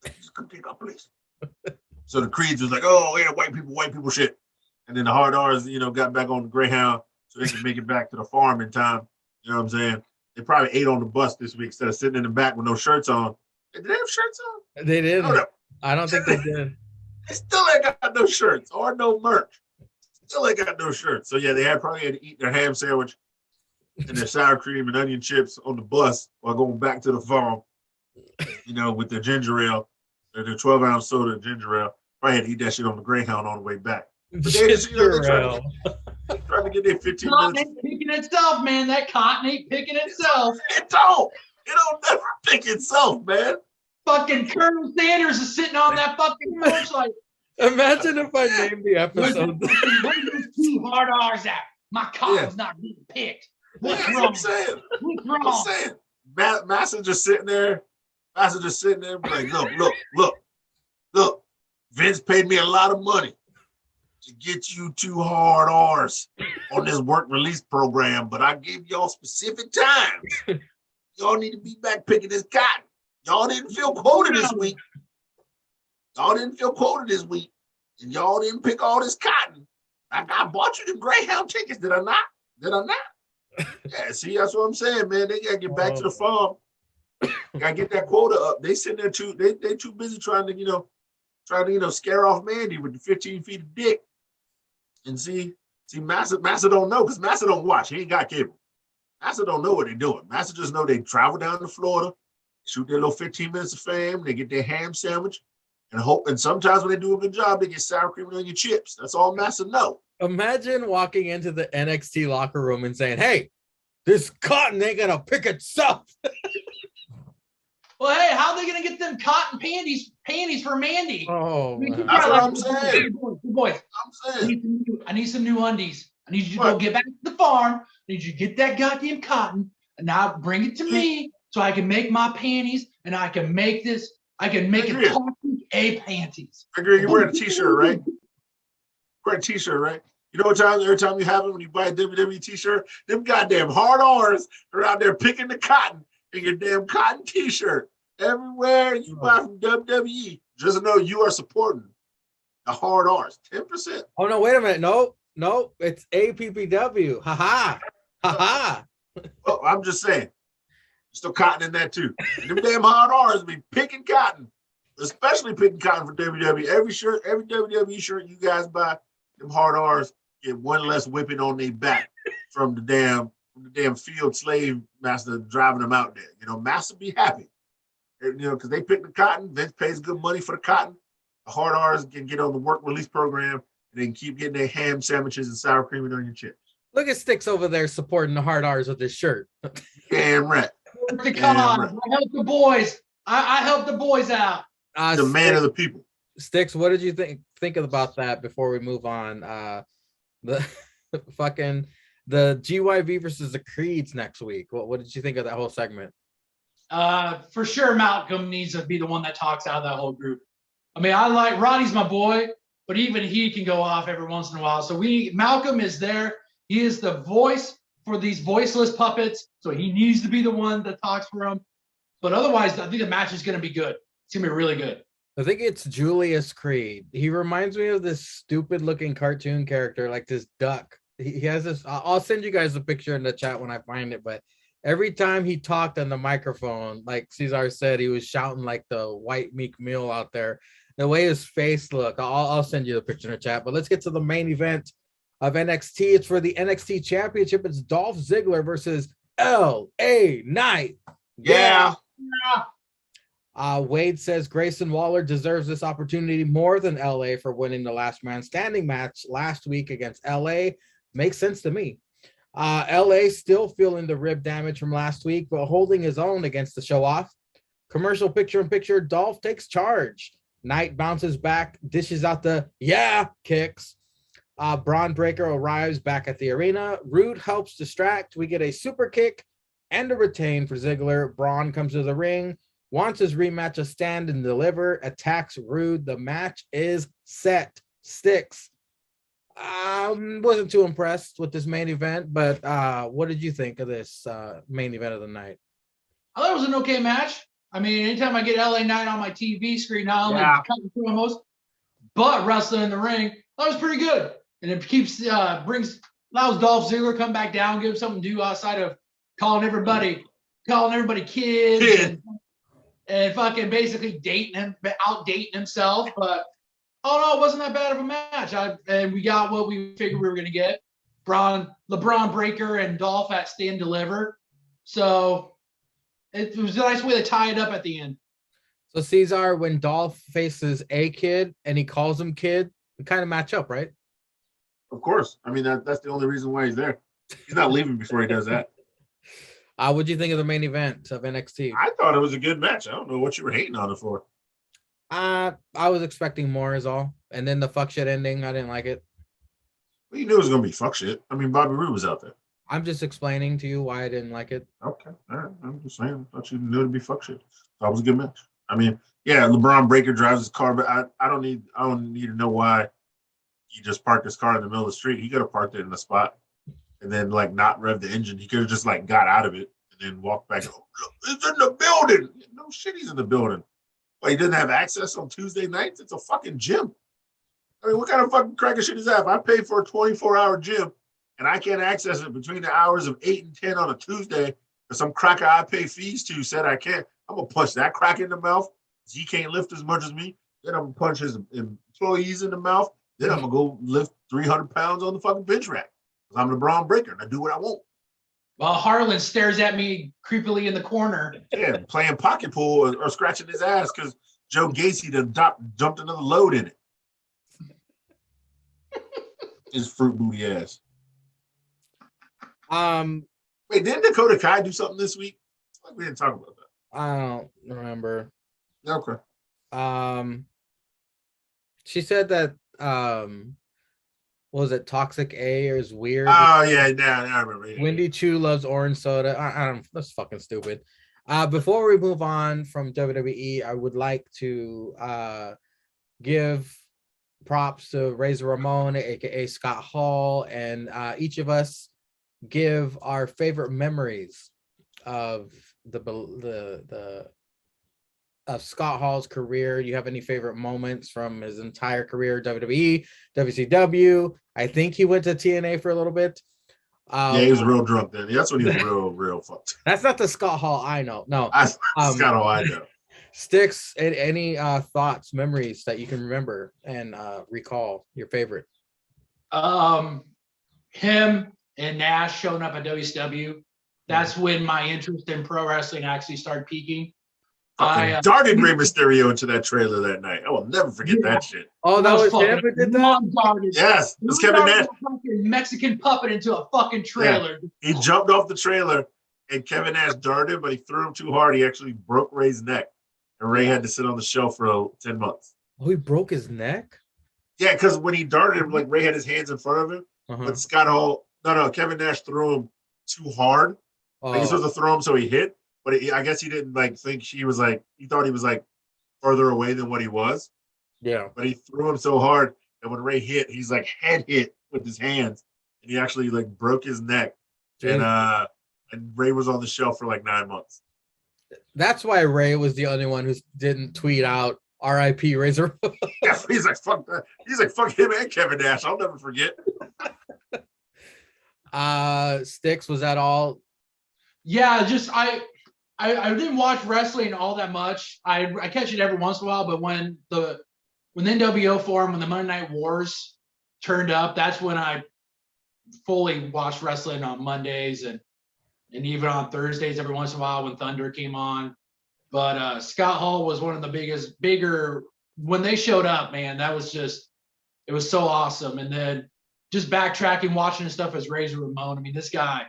Speaker 3: Just come take our place. So the Creeds was like, oh yeah, white people shit. And then the hard R's, got back on the Greyhound so they could make it back to the farm in time. You know what I'm saying? They probably ate on the bus this week instead of sitting in the back with no shirts on. Did they have shirts on?
Speaker 2: They didn't. I don't think they did.
Speaker 3: They still ain't got no shirts or no merch. Still ain't got no shirts. So yeah, they probably had to eat their ham sandwich and their sour cream and onion chips on the bus while going back to the farm, with their ginger ale, their 12-ounce soda and ginger ale. Probably had to eat that shit on the Greyhound on the way back. But they just, trying to get their 15
Speaker 4: cotton
Speaker 3: minutes.
Speaker 4: Ain't picking itself, man. That cotton ain't picking itself.
Speaker 3: It don't never pick itself, man.
Speaker 4: Fucking Colonel Sanders is sitting on that fucking porch like,
Speaker 2: imagine if I named the episode.
Speaker 4: where's those 2 hard R's at? My cotton's not being picked. What's wrong?
Speaker 3: I'm saying.
Speaker 4: What's wrong?
Speaker 3: I'm saying. Massa just sitting there. Like, look. Vince paid me a lot of money to get you 2 hard R's on this work release program, but I gave y'all specific times. Y'all need to be back picking this cotton. Y'all didn't feel quoted this week. And y'all didn't pick all this cotton. I bought you the Greyhound tickets, did I not? Yeah, see, that's what I'm saying, man. They gotta get back to the farm. Gotta get that quota up. They sitting there too. They too busy trying to scare off Mandy with the 15 feet of dick. And see, Massa don't know because Massa don't watch. He ain't got cable. Massa don't know what they're doing. Massa just know they travel down to Florida, shoot their little 15 minutes of fame. They get their ham sandwich, and sometimes when they do a good job, they get sour cream and onion chips. That's all Massa know.
Speaker 2: Imagine walking into the NXT locker room and saying, "Hey, this cotton ain't gonna pick itself."
Speaker 4: Well, hey, how are they gonna get them cotton panties for Mandy?
Speaker 2: Oh,
Speaker 3: that's what I'm saying.
Speaker 4: Boys, I need some new undies. I need you to go get back to the farm. I need you to get that goddamn cotton and now bring it to me so I can make my panties and I can make this. I can make it toxic A panties.
Speaker 3: I agree. You're wearing a t-shirt, right? Wear a t-shirt, right? You know what time? Every time you have it when you buy a WWE t-shirt, them goddamn hard R's are out there picking the cotton in your damn cotton t-shirt. Everywhere you buy from WWE, just know you are supporting the hard R's. 10%.
Speaker 2: Oh no! Wait a minute. No, it's APPW. Ha ha.
Speaker 3: Oh, I'm just saying. There's still cotton in that too. And them damn hard R's be picking cotton, especially picking cotton for WWE. Every WWE shirt you guys buy, them hard R's get one less whipping on their back from the damn field slave master driving them out there. Master be happy. Because they pick the cotton. Vince pays good money for the cotton. The hard R's can get on the work release program and they can keep getting their ham sandwiches and sour cream and onion chips.
Speaker 2: Look at Sticks over there supporting the hard R's with his shirt.
Speaker 3: Damn right.
Speaker 4: Come on, I help the boys. I help the boys out.
Speaker 3: The man of the people.
Speaker 2: Sticks, what did you think about that before we move on? The GYV versus the Creeds next week. What did you think of that whole segment?
Speaker 4: For sure, Malcolm needs to be the one that talks out of that whole group. I mean, I like Roddy's my boy, but even he can go off every once in a while. So Malcolm is there. He is the voice for these voiceless puppets. So he needs to be the one that talks for them. But otherwise, I think the match is going to be good. It's going to be really good.
Speaker 2: I think it's Julius Creed. He reminds me of this stupid looking cartoon character, like this duck. He has this. I'll send you guys a picture in the chat when I find it. But every time he talked on the microphone, like Cesar said, he was shouting like the white Meek Mill out there. The way his face looked, I'll send you the picture in the chat. But let's get to the main event of NXT. It's for the NXT Championship. It's Dolph Ziggler versus LA Knight.
Speaker 3: Yeah.
Speaker 2: Wade says Grayson Waller deserves this opportunity more than LA for winning the last man standing match last week against LA. Makes sense to me. LA still feeling the rib damage from last week, but holding his own against the show off. Commercial picture-in-picture, Dolph takes charge. Knight bounces back, dishes out the kicks. Braun Breaker arrives back at the arena. Rude helps distract. We get a super kick and a retain for Ziggler. Braun comes to the ring, wants his rematch, a stand and deliver, attacks Rude. The match is set. Sticks. Wasn't too impressed with this main event, but what did you think of this main event of the night?
Speaker 4: I thought it was an okay match. I mean, anytime I get LA Knight on my TV screen, not only cutting promos, but wrestling in the ring, that was pretty good. And it allows Dolph Ziggler come back down, give him something to do outside of calling everybody kids and fucking basically outdating himself. But it wasn't that bad of a match. And we got what we figured we were going to get. LeBron Breaker and Dolph at stand deliver. So it was a nice way to tie it up at the end.
Speaker 2: So Cesar, when Dolph faces a kid and he calls him kid, we kind of match up, right?
Speaker 3: Of course. I mean, that's the only reason why he's there. He's not leaving before he does that.
Speaker 2: What'd you think of the main event of NXT?
Speaker 3: I thought it was a good match. I don't know what you were hating on it for.
Speaker 2: I was expecting more is all. And then the fuck shit ending, I didn't like it.
Speaker 3: Well, you knew it was going to be fuck shit. I mean, Bobby Roode was out there.
Speaker 2: I'm just explaining to you why I didn't like it.
Speaker 3: Okay. All right. I'm just saying. I thought you knew it'd be fuck shit. That was a good match. I mean, yeah, LeBron Breaker drives his car, but I don't need to know why he just parked his car in the middle of the street. He could have parked it in the spot and then not rev the engine. He could have just got out of it and then walked back. Oh, it's in the building. No shit, he's in the building. But he didn't have access on Tuesday nights. It's a fucking gym. I mean, what kind of fucking cracker shit is that? If I pay for a 24-hour gym and I can't access it between the hours of 8 and 10 on a Tuesday, or some cracker I pay fees to said I can't, I'm going to punch that cracker in the mouth. He can't lift as much as me. Then I'm going to punch his employees in the mouth. Then I'm going to go lift 300 pounds on the fucking bench rack. Because I'm LeBron Breaker and I do what I want.
Speaker 4: While Harlan stares at me creepily in the corner.
Speaker 3: Yeah, playing pocket pool or scratching his ass because Joe Gacy done jumped another load in it. His fruit booty ass. Wait, didn't Dakota Kai do something this week? Like we didn't talk about that.
Speaker 2: I don't remember.
Speaker 3: Okay.
Speaker 2: She said that what was it, Toxic A is weird.
Speaker 3: Oh yeah, I remember. Yeah.
Speaker 2: Wendy Chu loves orange soda. I don't, that's fucking stupid. Before we move on from WWE, I would like to give props to Razor Ramon, aka Scott Hall, and each of us give our favorite memories of of Scott Hall's career. You have any favorite moments from his entire career? WWE, WCW. I think he went to TNA for a little bit.
Speaker 3: Yeah, he was real drunk then. That's when he was real fucked.
Speaker 2: That's not the Scott Hall I know. No,
Speaker 3: Scott Hall I know.
Speaker 2: Sticks, any thoughts, memories that you can remember and recall your favorite?
Speaker 4: Him and Nash showing up at WCW. That's when my interest in pro wrestling actually started peaking.
Speaker 3: I darted Rey Mysterio into that trailer that night. I will never forget that shit.
Speaker 2: Oh, that was him who did that?
Speaker 3: Yes, it's Kevin Nash.
Speaker 4: Mexican puppet into a fucking trailer.
Speaker 3: Yeah. He jumped off the trailer and Kevin Nash darted, but he threw him too hard. He actually broke Ray's neck. And Ray had to sit on the shelf for 10 months.
Speaker 2: Oh, he broke his neck?
Speaker 3: Yeah, because when he darted him, Ray had his hands in front of him. But Scott Hall, Kevin Nash threw him too hard. He was supposed to throw him so he hit. But I guess he didn't think he was he thought he was further away than what he was.
Speaker 2: Yeah.
Speaker 3: But he threw him so hard that when Ray hit, he's head hit with his hands. And he actually broke his neck. Jeez. And Ray was on the shelf for 9 months.
Speaker 2: That's why Ray was the only one who didn't tweet out R.I.P. Razor.
Speaker 3: Yeah, he's fuck that. He's fuck him and Kevin Nash. I'll never forget.
Speaker 2: Sticks, was that all?
Speaker 4: Yeah, just I didn't watch wrestling all that much. I catch it every once in a while, but when the NWO formed, when the Monday Night Wars turned up, that's when I fully watched wrestling on Mondays and even on Thursdays every once in a while when Thunder came on. But Scott Hall was one of the bigger when they showed up, man. That was it was so awesome. And then just backtracking, watching his stuff as Razor Ramon. I mean, this guy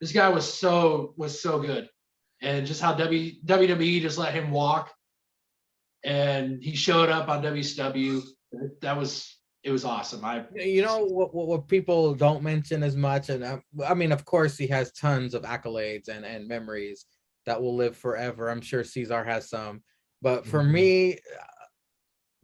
Speaker 4: was so good, and just how WWE just let him walk, and he showed up on WCW. It was awesome.
Speaker 2: What people don't mention as much, and I mean, of course, he has tons of accolades and memories that will live forever. I'm sure Cesar has some, but for me,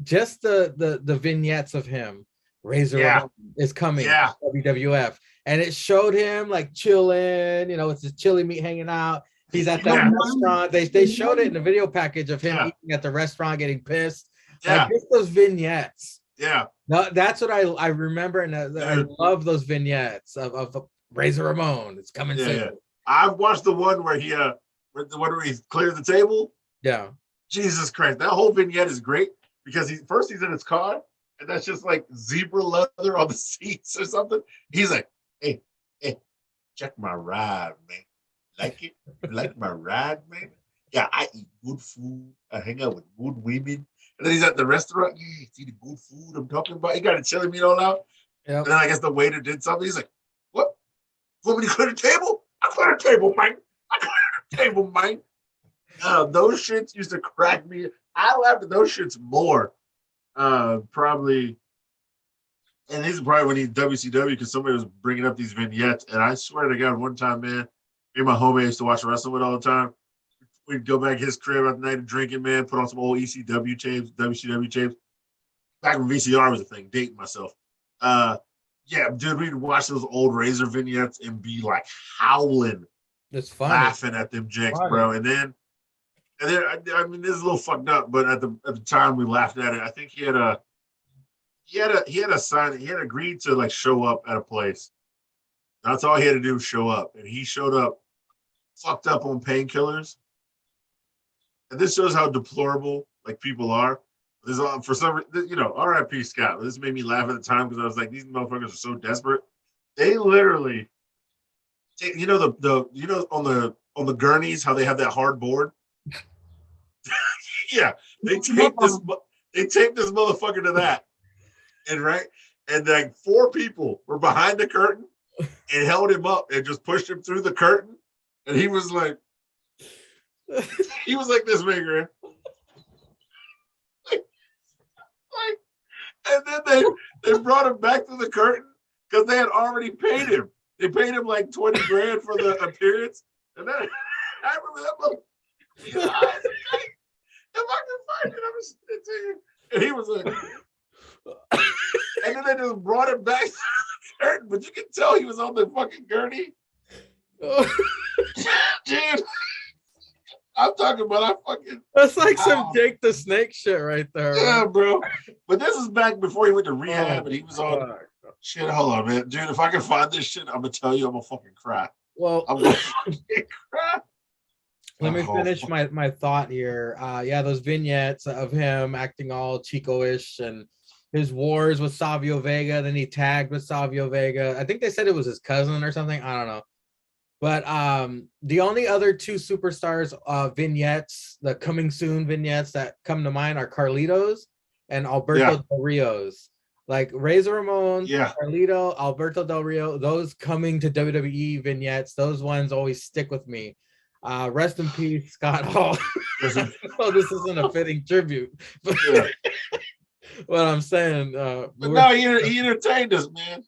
Speaker 2: just the vignettes of him, Razor Ramon is coming to WWF, and it showed him like chilling, with his chili meat hanging out. He's at that restaurant. They showed it in the video package of him eating at the restaurant, getting pissed. Like just those vignettes.
Speaker 3: Yeah.
Speaker 2: No, that's what I remember, and I love those vignettes of Razor Ramon. It's coming soon.
Speaker 3: Yeah. I've watched the one where he where he clears the table.
Speaker 2: Yeah.
Speaker 3: Jesus Christ, that whole vignette is great because he's in his car, and that's just like zebra leather on the seats or something. He's like, hey, check my ride, man. Like it? Like my ride, man? Yeah, I eat good food. I hang out with good women. And then he's at the restaurant. Yeah, see the good food I'm talking about. He got a chili meat all out. Yep. And then I guess the waiter did something. He's like, what? You want me to clear the table? I clear the table, man. I clear the table, man. Those shits used to crack me. I laughed at those shits more. Probably. And these are probably when he's WCW because somebody was bringing up these vignettes. And I swear to God, one time, man, me and my homie used to watch wrestling with all the time. We'd go back to his crib at night and drinking, man, put on some old ECW tapes, WCW tapes. Back when VCR was a thing, dating myself. Yeah, dude, we'd watch those old Razor vignettes and be like howling.
Speaker 2: It's funny.
Speaker 3: Laughing at them jinx, bro. And then I mean, this is a little fucked up, but at the time we laughed at it. I think he had a sign. He had agreed to like show up at a place. That's all he had to do was show up, and he showed up fucked up on painkillers. And this shows how deplorable like people are. There's for some reason, R.I.P. Scott. This made me laugh at the time because I was like, these motherfuckers are so desperate. They literally, on the gurneys how they have that hard board. Yeah, they taped this motherfucker to that, and like 4 people were behind the curtain and held him up and just pushed him through the curtain, and he was like this bigger. And then they brought him back to the curtain because they had already paid him. They paid him like $20,000 for the appearance. And then I remember that mother. If I can find it, I'm gonna send it to you. And he was like, and then they just brought him back to the curtain, but you can tell he was on the fucking gurney. Dude. I'm talking about
Speaker 2: that's like some Jake the Snake shit right there.
Speaker 3: Yeah, bro. But this is back before he went to rehab and he was on shit. Hold on, man. Dude, if I can find this shit, I'm gonna tell you I'm gonna fucking cry.
Speaker 2: Well,
Speaker 3: I'm gonna fucking cry.
Speaker 2: Let me finish my thought here. Those vignettes of him acting all Chico-ish and his wars with Savio Vega. Then he tagged with Savio Vega. I think they said it was his cousin or something. I don't know. But the only other 2 superstars vignettes, the coming soon vignettes that come to mind are Carlitos and Alberto Del Rio's. Like Razor Ramon, Carlito, Alberto Del Rio, those coming to WWE vignettes, those ones always stick with me. Rest in peace, Scott Hall. Oh, this isn't a fitting tribute. But what I'm saying.
Speaker 3: But no, he entertained us, man.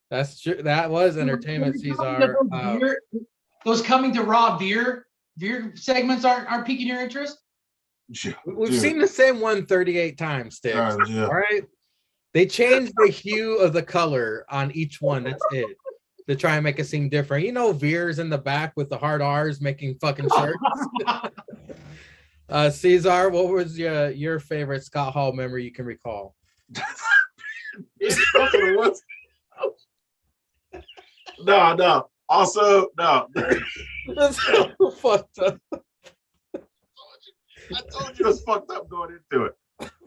Speaker 2: That's true. That was entertainment, Cesar.
Speaker 4: Those coming to Raw Veer segments aren't piquing your interest?
Speaker 2: We've seen the same one 38 times, Sticks. All right. They changed the hue of the color on each one. That's it. To try and make it seem different. Veer's in the back with the hard R's making fucking shirts. Cesar, what was your favorite Scott Hall memory you can recall?
Speaker 3: No. Also, no.
Speaker 2: That's so fucked up.
Speaker 3: I told you it was fucked up going into it.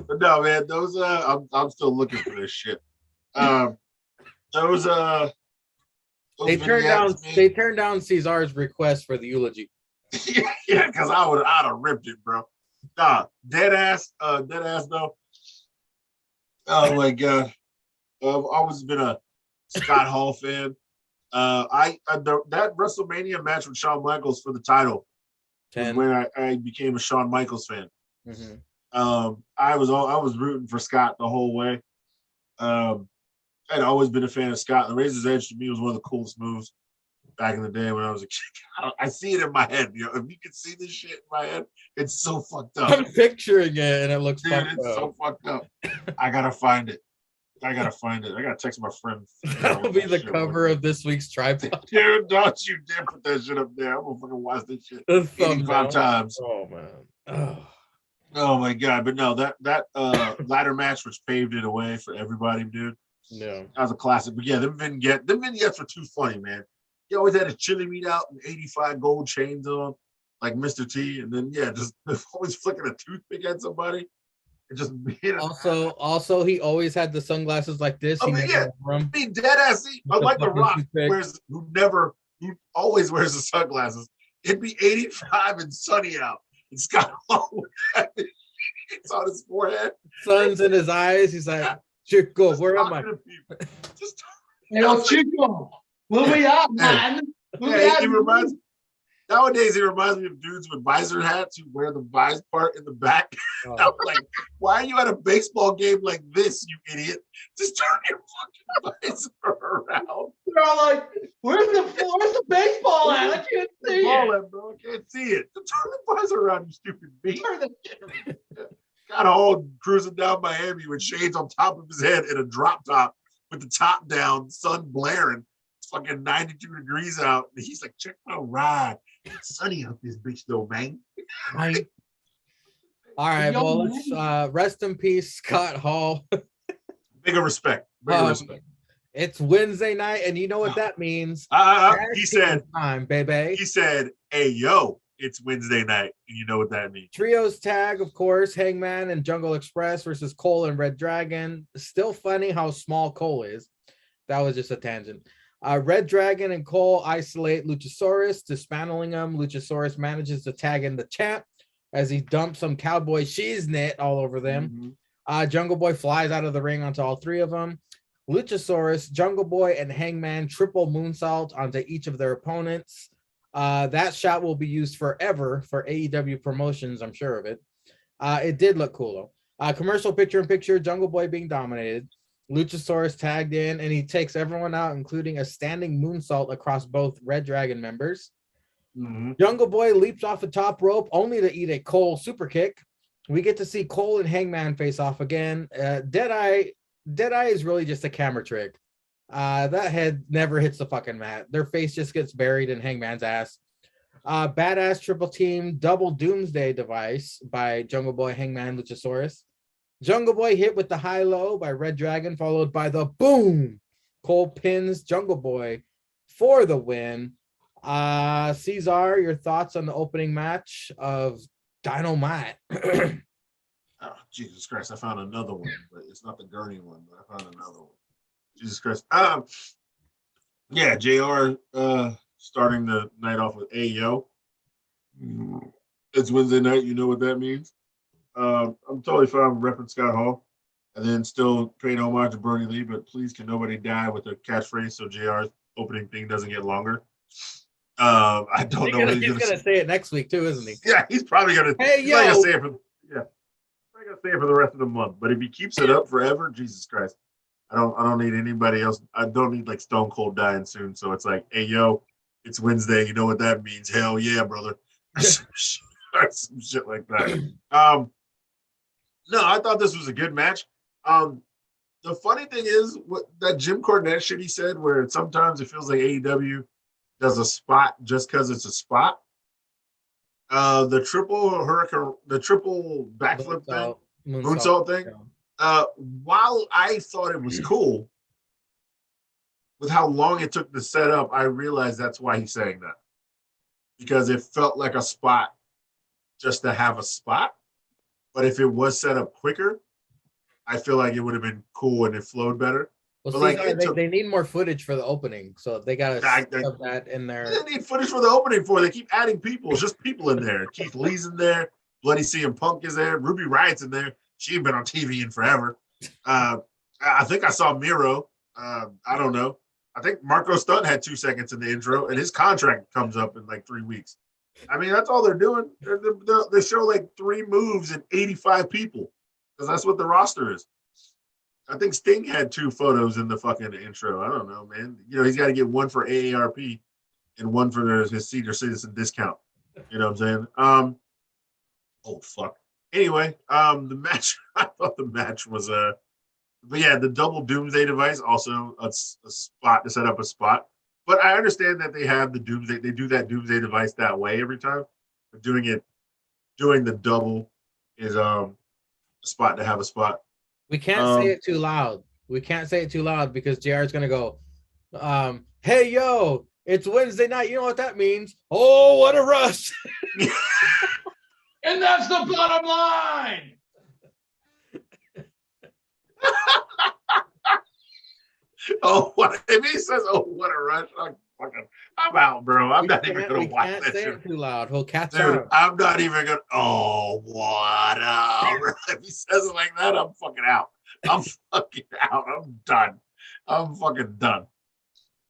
Speaker 3: But no, man, those I'm still looking for this shit. Those
Speaker 2: they turned down Cesar's request for the eulogy.
Speaker 3: Yeah, because I'd have ripped it, bro. Nah, dead ass though. Oh my god, I've always been a Scott Hall fan. That WrestleMania match with Shawn Michaels for the title was
Speaker 2: 10.
Speaker 3: when I became a Shawn Michaels fan.
Speaker 2: Mhm.
Speaker 3: I was rooting for Scott the whole way. I'd always been a fan of Scott. The Razor's Edge to me was one of the coolest moves back in the day when I was a kid. I see it in my head. You know, if you can see this shit in my head, it's so fucked up.
Speaker 2: I'm picturing it and it looks
Speaker 3: Dude,
Speaker 2: fucked
Speaker 3: it's
Speaker 2: up.
Speaker 3: so fucked up. I gotta find it. I gotta text my friend.
Speaker 2: That'll be the cover of this week's tripod.
Speaker 3: Dude, don't you dare put that shit up there. I'm gonna fucking watch this shit
Speaker 2: The
Speaker 3: 85
Speaker 2: thumbnail.
Speaker 3: times.
Speaker 2: Oh man. Oh.
Speaker 3: Oh my god! But no, that ladder match which paved it away for everybody, dude.
Speaker 2: Yeah.
Speaker 3: That was a classic. But yeah, them vignettes were too funny, man. He always had a chili meat out and 85 gold chains on, like Mr. T, and then just always flicking a toothpick at somebody. And just being
Speaker 2: Also, he always had the sunglasses like this.
Speaker 3: I
Speaker 2: He
Speaker 3: mean,
Speaker 2: never wore 'em.
Speaker 3: being dead ass. Unlike The
Speaker 2: fucking
Speaker 3: Rock,
Speaker 2: toothpick.
Speaker 3: who always wears the sunglasses. It'd be 85 and sunny out. And Scott Hall it's on his forehead.
Speaker 2: Sun's in his eyes. He's like, Chico, where am I?
Speaker 3: Just
Speaker 4: Hey, Chico, where we at, man?
Speaker 3: Nowadays, he reminds me of dudes with visor hats who wear the visor part in the back.
Speaker 2: Oh.
Speaker 3: I'm like, why are you at a baseball game like this, you idiot? Just turn your fucking visor around.
Speaker 4: They're all like, where's the baseball at? I can't see it.
Speaker 3: Bro. I can't see it. Just turn the visor around, you stupid beast.
Speaker 4: Turn the-
Speaker 3: Got all cruising down Miami with shades on top of his head and a drop top with the top down, sun blaring. It's fucking 92 degrees out. And he's like, check my ride. It's sunny out this bitch though, man.
Speaker 2: All right, well, let's rest in peace, Scott Hall.
Speaker 3: Bigger respect. Bigger respect.
Speaker 2: It's Wednesday night, and you know what that means.
Speaker 3: He said,
Speaker 2: time, baby.
Speaker 3: He said, hey, yo, it's Wednesday night, and you know what that means.
Speaker 2: Trios tag, of course, Hangman and Jungle Express versus Cole and Red Dragon. Still funny how small Cole is. That was just a tangent. Red Dragon and Cole isolate Luchasaurus, dismantling him. Luchasaurus manages to tag in the champ as he dumps some cowboy shiznit all over them. Jungle Boy flies out of the ring onto all three of them. Luchasaurus, Jungle Boy, and Hangman triple moonsault onto each of their opponents. That shot will be used forever for AEW promotions, I'm sure of it. It did look cool, though. Commercial picture-in-picture, Jungle Boy being dominated. Luchasaurus tagged in, and he takes everyone out, including a standing moonsault across both Red Dragon members. Jungle Boy leaps off the top rope, only to eat a Cole super kick. We get to see Cole and Hangman face off again. Deadeye is really just a camera trick. That head never hits the fucking mat. Their face just gets buried in Hangman's ass. Badass triple team double doomsday device by Jungle Boy, Hangman, Luchasaurus. Jungle Boy hit with the high-low by Red Dragon, followed by the boom. Cole pins Jungle Boy for the win. Cesar, your thoughts on the opening match of Dynamite?
Speaker 3: Oh, Jesus Christ, I found another one, but it's not the gurney one, but I found another one. Jesus Christ. Yeah, JR starting the night off with Ayo. It's Wednesday night, you know what that means. I'm totally fine with repping Scott Hall and then still paying homage to Brody Lee, but please can nobody die with a catchphrase so JR's opening thing doesn't get longer. I don't know what
Speaker 2: he's gonna say it next week too, isn't he?
Speaker 3: Yeah, he's probably gonna.
Speaker 2: Hey,
Speaker 3: he's
Speaker 2: yo.
Speaker 3: not gonna say it for. Yeah, I'm gonna say it for the rest of the month. But if he keeps it up forever, Jesus Christ, I don't need anybody else. I don't need like Stone Cold dying soon. So it's like, hey yo, it's Wednesday. You know what that means? Hell yeah, brother. Some shit like that. No, I thought this was a good match. The funny thing is what that Jim Cornette shit he said, where sometimes it feels like AEW does a spot just because it's a spot. The triple backflip thing, moonsault thing.
Speaker 2: Yeah.
Speaker 3: While I thought it was cool, with how long it took to set up, I realized that's why he's saying that, because it felt like a spot just to have a spot. But if it was set up quicker, I feel like it would have been cool and it flowed better.
Speaker 2: Well,
Speaker 3: But,
Speaker 2: see,
Speaker 3: like, it took-
Speaker 2: they need more footage for the opening, so they gotta
Speaker 3: I-
Speaker 2: stuff that in there.
Speaker 3: They need footage for the opening for. They keep adding people. It's just people in there. Keith Lee's in there. Bloody CM Punk is there. Ruby Riot's in there. She ain't been on TV in forever. I think I saw Miro. I don't know. I think Marco Stunt had 2 seconds in the intro, and his contract comes up in like 3 weeks. I mean, that's all they're doing. They show like 3 moves and 85 people because that's what the roster is. I think Sting had 2 photos in the fucking intro. I don't know, man. You know, he's got to get 1 for AARP and 1 for his senior citizen discount. You know what I'm saying? Oh fuck. Anyway, the match. I thought the match was but yeah, the double Doomsday device also a spot to set up a spot. But I understand that they have the Doomsday. They do that Doomsday device that way every time. But doing the double is a spot to have a spot.
Speaker 2: We can't say it too loud. We can't say it too loud because JR is gonna go, hey yo, it's Wednesday night. You know what that means? Oh, what a rush.
Speaker 4: And that's the bottom line.
Speaker 3: Oh, what if he says, "Oh, what a rush"? I'm out, bro. I'm not even gonna watch that
Speaker 2: say
Speaker 3: shit.
Speaker 2: it too loud. He'll catch
Speaker 3: Dude,
Speaker 2: on.
Speaker 3: I'm not even gonna. Oh, what a rush. If he says it like that, I'm fucking out. I'm fucking out. I'm done. I'm fucking done.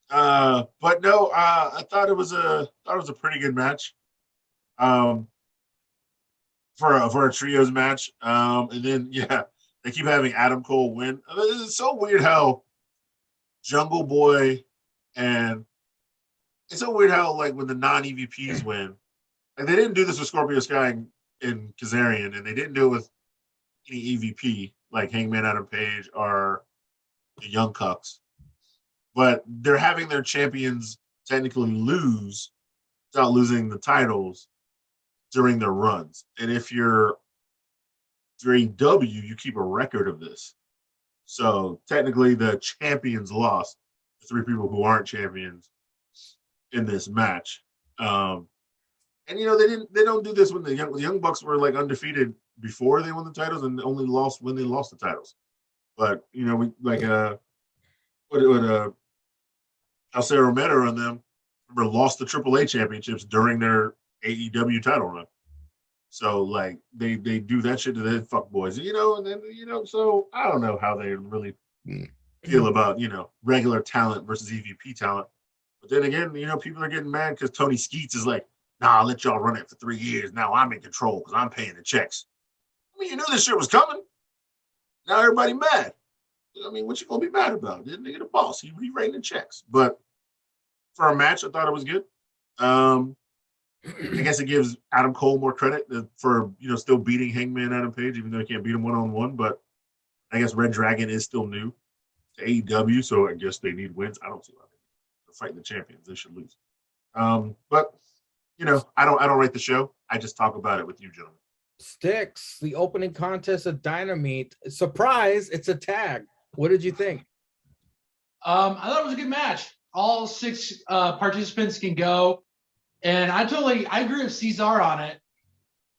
Speaker 3: But no, I thought it was a pretty good match. For a trios match. And then yeah, they keep having Adam Cole win. It's so weird how Jungle Boy and it's so weird how like when the non-EVPs win, like they didn't do this with Scorpio Sky and Kazarian, and they didn't do it with any EVP like Hangman Adam Page or the Young Cucks. But they're having their champions technically lose without losing the titles during their runs. And if you're AEW, you keep a record of this. So technically the champions lost the 3 people who aren't champions in this match. And you know, they don't do this when the Young Bucks were like undefeated before they won the titles and only lost when they lost the titles. But you know, we like Alcero Romero and them remember lost the AAA championships during their AEW title run. So like they do that shit to the fuck boys, you know, and then you know, so I don't know how they really feel about, you know, regular talent versus EVP talent. But then again, you know, people are getting mad because Tony Skeets is like, nah, I'll let y'all run it for 3 years. Now I'm in control because I'm paying the checks. I mean, you knew this shit was coming. Now everybody mad. I mean, what you gonna be mad about? The nigga the boss. He writing the checks. But for a match, I thought it was good. I guess it gives Adam Cole more credit for, you know, still beating Hangman Adam Page, even though he can't beat him one-on-one. But I guess Red Dragon is still new to AEW, so I guess they need wins. I don't see why they're fighting the champions. They should lose. But you know, I don't rate the show. I just talk about it with you, gentlemen.
Speaker 2: Sticks, the opening contest of Dynamite. Surprise, it's a tag. What did you think?
Speaker 4: I thought it was a good match. All 6 participants can go. And I agree with Cesar on it.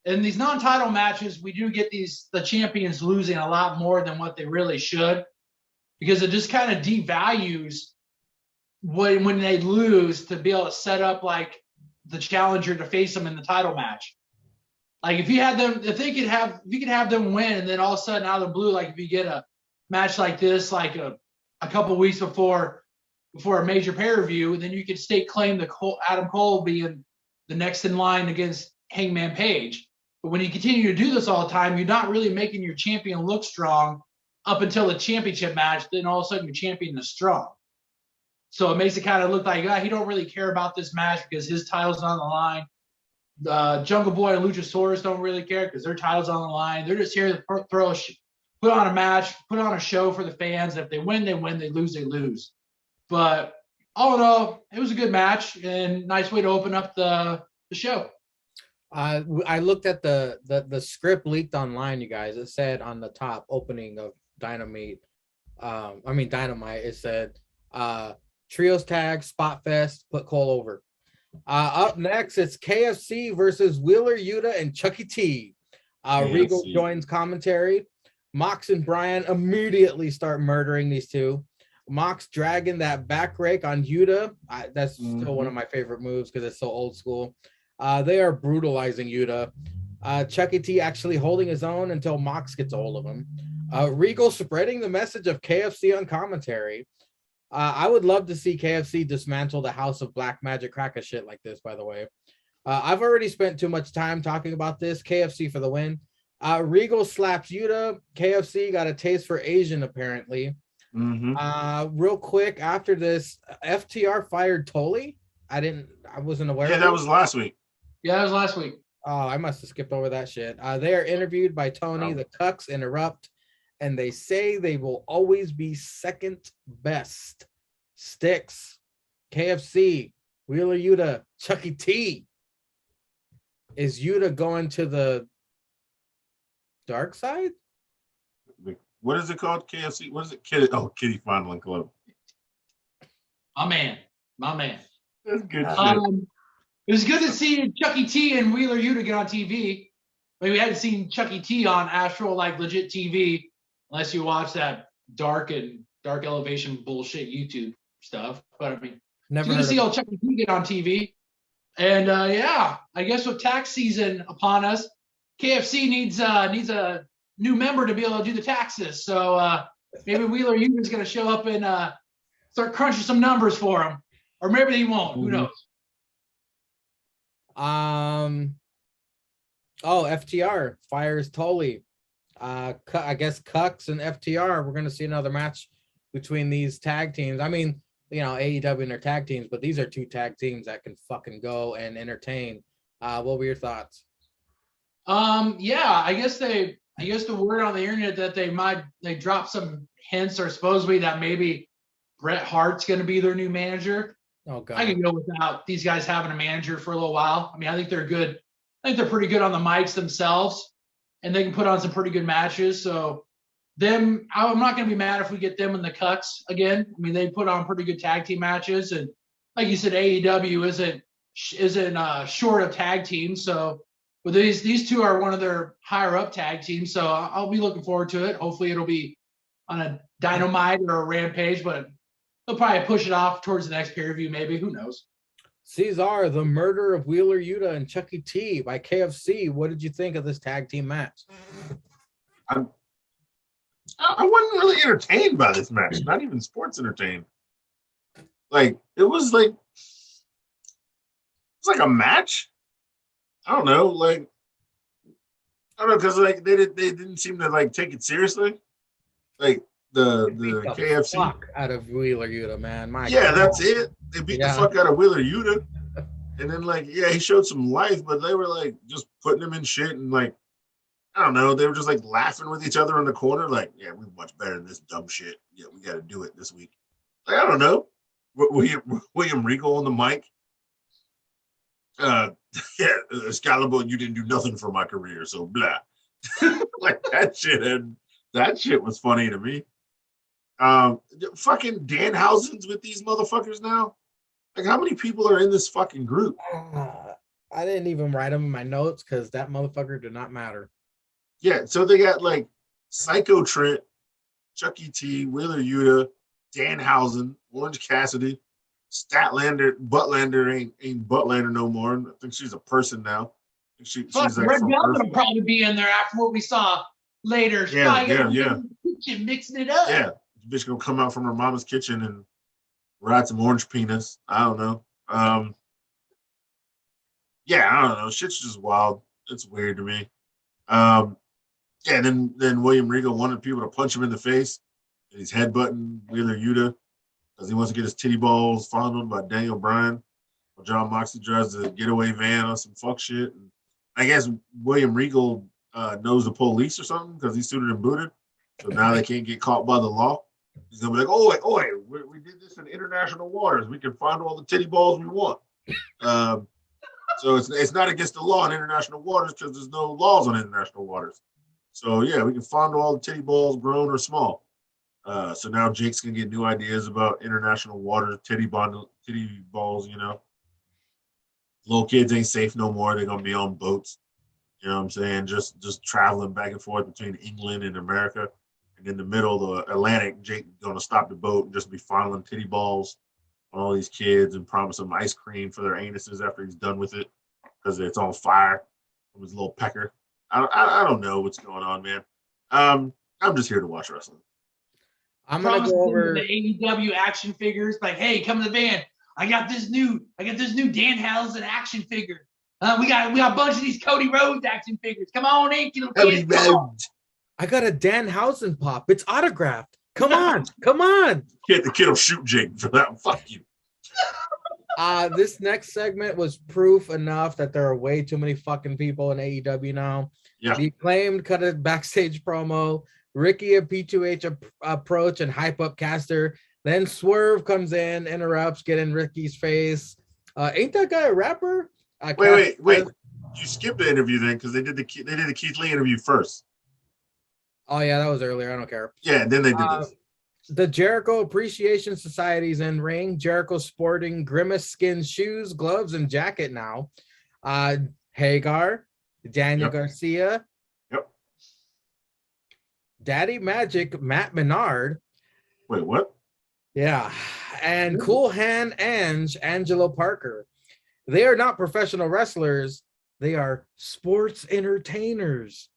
Speaker 4: In these non-title matches, we do get the champions losing a lot more than what they really should, because it just kind of devalues when they lose to be able to set up like the challenger to face them in the title match. Like if you could have them win, and then all of a sudden out of the blue, like if you get a match like this, like a couple weeks before a major pay-per-view, then you could stake claim to Adam Cole being the next in line against Hangman Page. But when you continue to do this all the time, you're not really making your champion look strong up until the championship match. Then all of a sudden your champion is strong. So it makes it kind of look like he don't really care about this match because his title's on the line. Jungle Boy and Luchasaurus don't really care because their title's on the line. They're just here to put on a match, put on a show for the fans. If they win, they win. They lose, they lose. But all in all, it was a good match and nice way to open up the show.
Speaker 2: I looked at the script leaked online, you guys. It said on the top opening of Dynamite, it said trios tag, spot fest, put Cole over. Up next, it's KFC versus Wheeler Yuta and Chucky T. Regal joins commentary. Mox and Brian immediately start murdering these two. Mox dragging that back rake on Yuta. That's still one of my favorite moves because it's so old school. They are brutalizing Yuta. Chucky T actually holding his own until Mox gets a hold of him. Regal spreading the message of KFC on commentary. I would love to see KFC dismantle the House of Black Magic crack of shit like this, by the way. I've already spent too much time talking about this. KFC for the win. Regal slaps Yuta. KFC got a taste for Asian, apparently. Real quick, after this, FTR fired Tully. I wasn't aware.
Speaker 3: Yeah, that was last week.
Speaker 4: Yeah, that was last week.
Speaker 2: Oh, I must have skipped over that shit. They are interviewed by Tony. The Cucks interrupt, and they say they will always be second best. Sticks, KFC, Wheeler Yuta, Chucky T. Is Yuta going to the dark side?
Speaker 3: What is it called? KFC? What is it? Kitty Fondling Club.
Speaker 4: My man.
Speaker 3: That's good shit.
Speaker 4: It was good to see Chucky T and Wheeler Yuta get on TV. I mean, we hadn't seen Chucky T on actual, like, legit TV unless you watch that dark elevation bullshit YouTube stuff. But I mean, it's good to see old Chucky T get on TV. And yeah, I guess with tax season upon us, KFC needs a new member to be able to do the taxes. So maybe Wheeler Yuta is going to show up and start crunching some numbers for him, or maybe he won't. Who knows?
Speaker 2: FTR fires Tully. I guess Cucks and FTR. We're going to see another match between these tag teams. I mean, you know, AEW and their tag teams, but these are two tag teams that can fucking go and entertain. What were your thoughts?
Speaker 4: Yeah, I guess the word on the internet that they dropped some hints or supposedly that maybe Bret Hart's going to be their new manager.
Speaker 2: Oh God,
Speaker 4: I can go without these guys having a manager for a little while. I mean, I think they're good. I think they're pretty good on the mics themselves, and they can put on some pretty good matches. So I'm not going to be mad if we get them in the Cucks again. I mean, they put on pretty good tag team matches, and like you said, AEW isn't short of tag teams. So, but these two are one of their higher up tag teams. So I'll be looking forward to it. Hopefully, it'll be on a Dynamite or a Rampage, but they'll probably push it off towards the next pay-per-view, maybe. Who knows?
Speaker 2: Cesar, the murder of Wheeler Yuta and Chucky T by KFC. What did you think of this tag team match?
Speaker 3: I wasn't really entertained by this match. Not even sports entertained. Like it was like a match. I don't know. Like I don't know because like they didn't seem to like take it seriously. Like the KFC
Speaker 2: fuck out of Wheeler Yuta, man.
Speaker 3: That's it. They beat the fuck out of Wheeler Yuta, and then like he showed some life, but they were like just putting him in shit and like I don't know. They were just like laughing with each other in the corner, like yeah, we're much better than this dumb shit. Yeah, we got to do it this week. Like I don't know. William Regal on the mic. Excalibur, you didn't do nothing for my career, so blah. Like that shit was funny to me. Fucking Danhausen's with these motherfuckers now. Like, how many people are in this fucking group?
Speaker 2: I didn't even write them in my notes because that motherfucker did not matter.
Speaker 3: Yeah, so they got like Psycho Trent, Chucky T, Wheeler Yuta, Danhausen, Orange Cassidy, Statlander. Buttlander ain't Buttlander no more. I think she's a person now. She's like
Speaker 4: Red Velvet will probably be in there after what we saw later.
Speaker 3: Yeah.
Speaker 4: Kitchen, mixing it up.
Speaker 3: Yeah, this bitch gonna come out from her mama's kitchen and ride some orange penis. I don't know. I don't know. Shit's just wild. It's weird to me. Then William Regal wanted people to punch him in the face, and he's headbutting Wheeler Yuta because he wants to get his titty balls fondled by Daniel Bryan. While John Moxley drives the getaway van on some fuck shit. And I guess William Regal knows the police or something because he's suited and booted. So now they can't get caught by the law. He's gonna be like, oh wait, we did this in international waters. We can find all the titty balls we want. So it's not against the law in international waters because there's no laws on international waters. So yeah, we can fondle all the titty balls, grown or small. So now Jake's gonna get new ideas about international waters, titty balls. You know, little kids ain't safe no more. They're gonna be on boats. You know what I'm saying? Just traveling back and forth between England and America. and in the middle of the Atlantic, Jake gonna stop the boat and just be fondling titty balls on all these kids and promise them ice cream for their anuses after he's done with it because it's on fire from his little pecker. I don't know what's going on, man. I'm just here to watch wrestling.
Speaker 2: I'm gonna go over
Speaker 4: the AEW action figures. Like, hey, come to the van. I got this new Danhausen action figure. We got a bunch of these Cody Rhodes action figures. Come on in, little kids.
Speaker 2: I got a Danhausen pop. It's autographed. Come on, come on.
Speaker 3: The kid will shoot Jake for that. Fuck you.
Speaker 2: This next segment was proof enough that there are way too many fucking people in AEW now.
Speaker 3: Yeah.
Speaker 2: The Acclaimed cut a backstage promo. Ricky and P2H approach and hype up Caster. Then Swerve comes in, interrupts, get in Ricky's face. Ain't that guy a rapper?
Speaker 3: Wait. You skipped the interview then because they did the Keith Lee interview first.
Speaker 2: Oh yeah, that was earlier. I don't care.
Speaker 3: Yeah, then they did this.
Speaker 2: The Jericho Appreciation Society's in ring. Jericho sporting Grimace skin shoes, gloves, and jacket now. Hagar, Daniel Garcia.
Speaker 3: Yep.
Speaker 2: Daddy Magic, Matt Menard.
Speaker 3: Wait, what?
Speaker 2: Yeah. And Cool Hand Ange, Angelo Parker. They are not professional wrestlers. They are sports entertainers.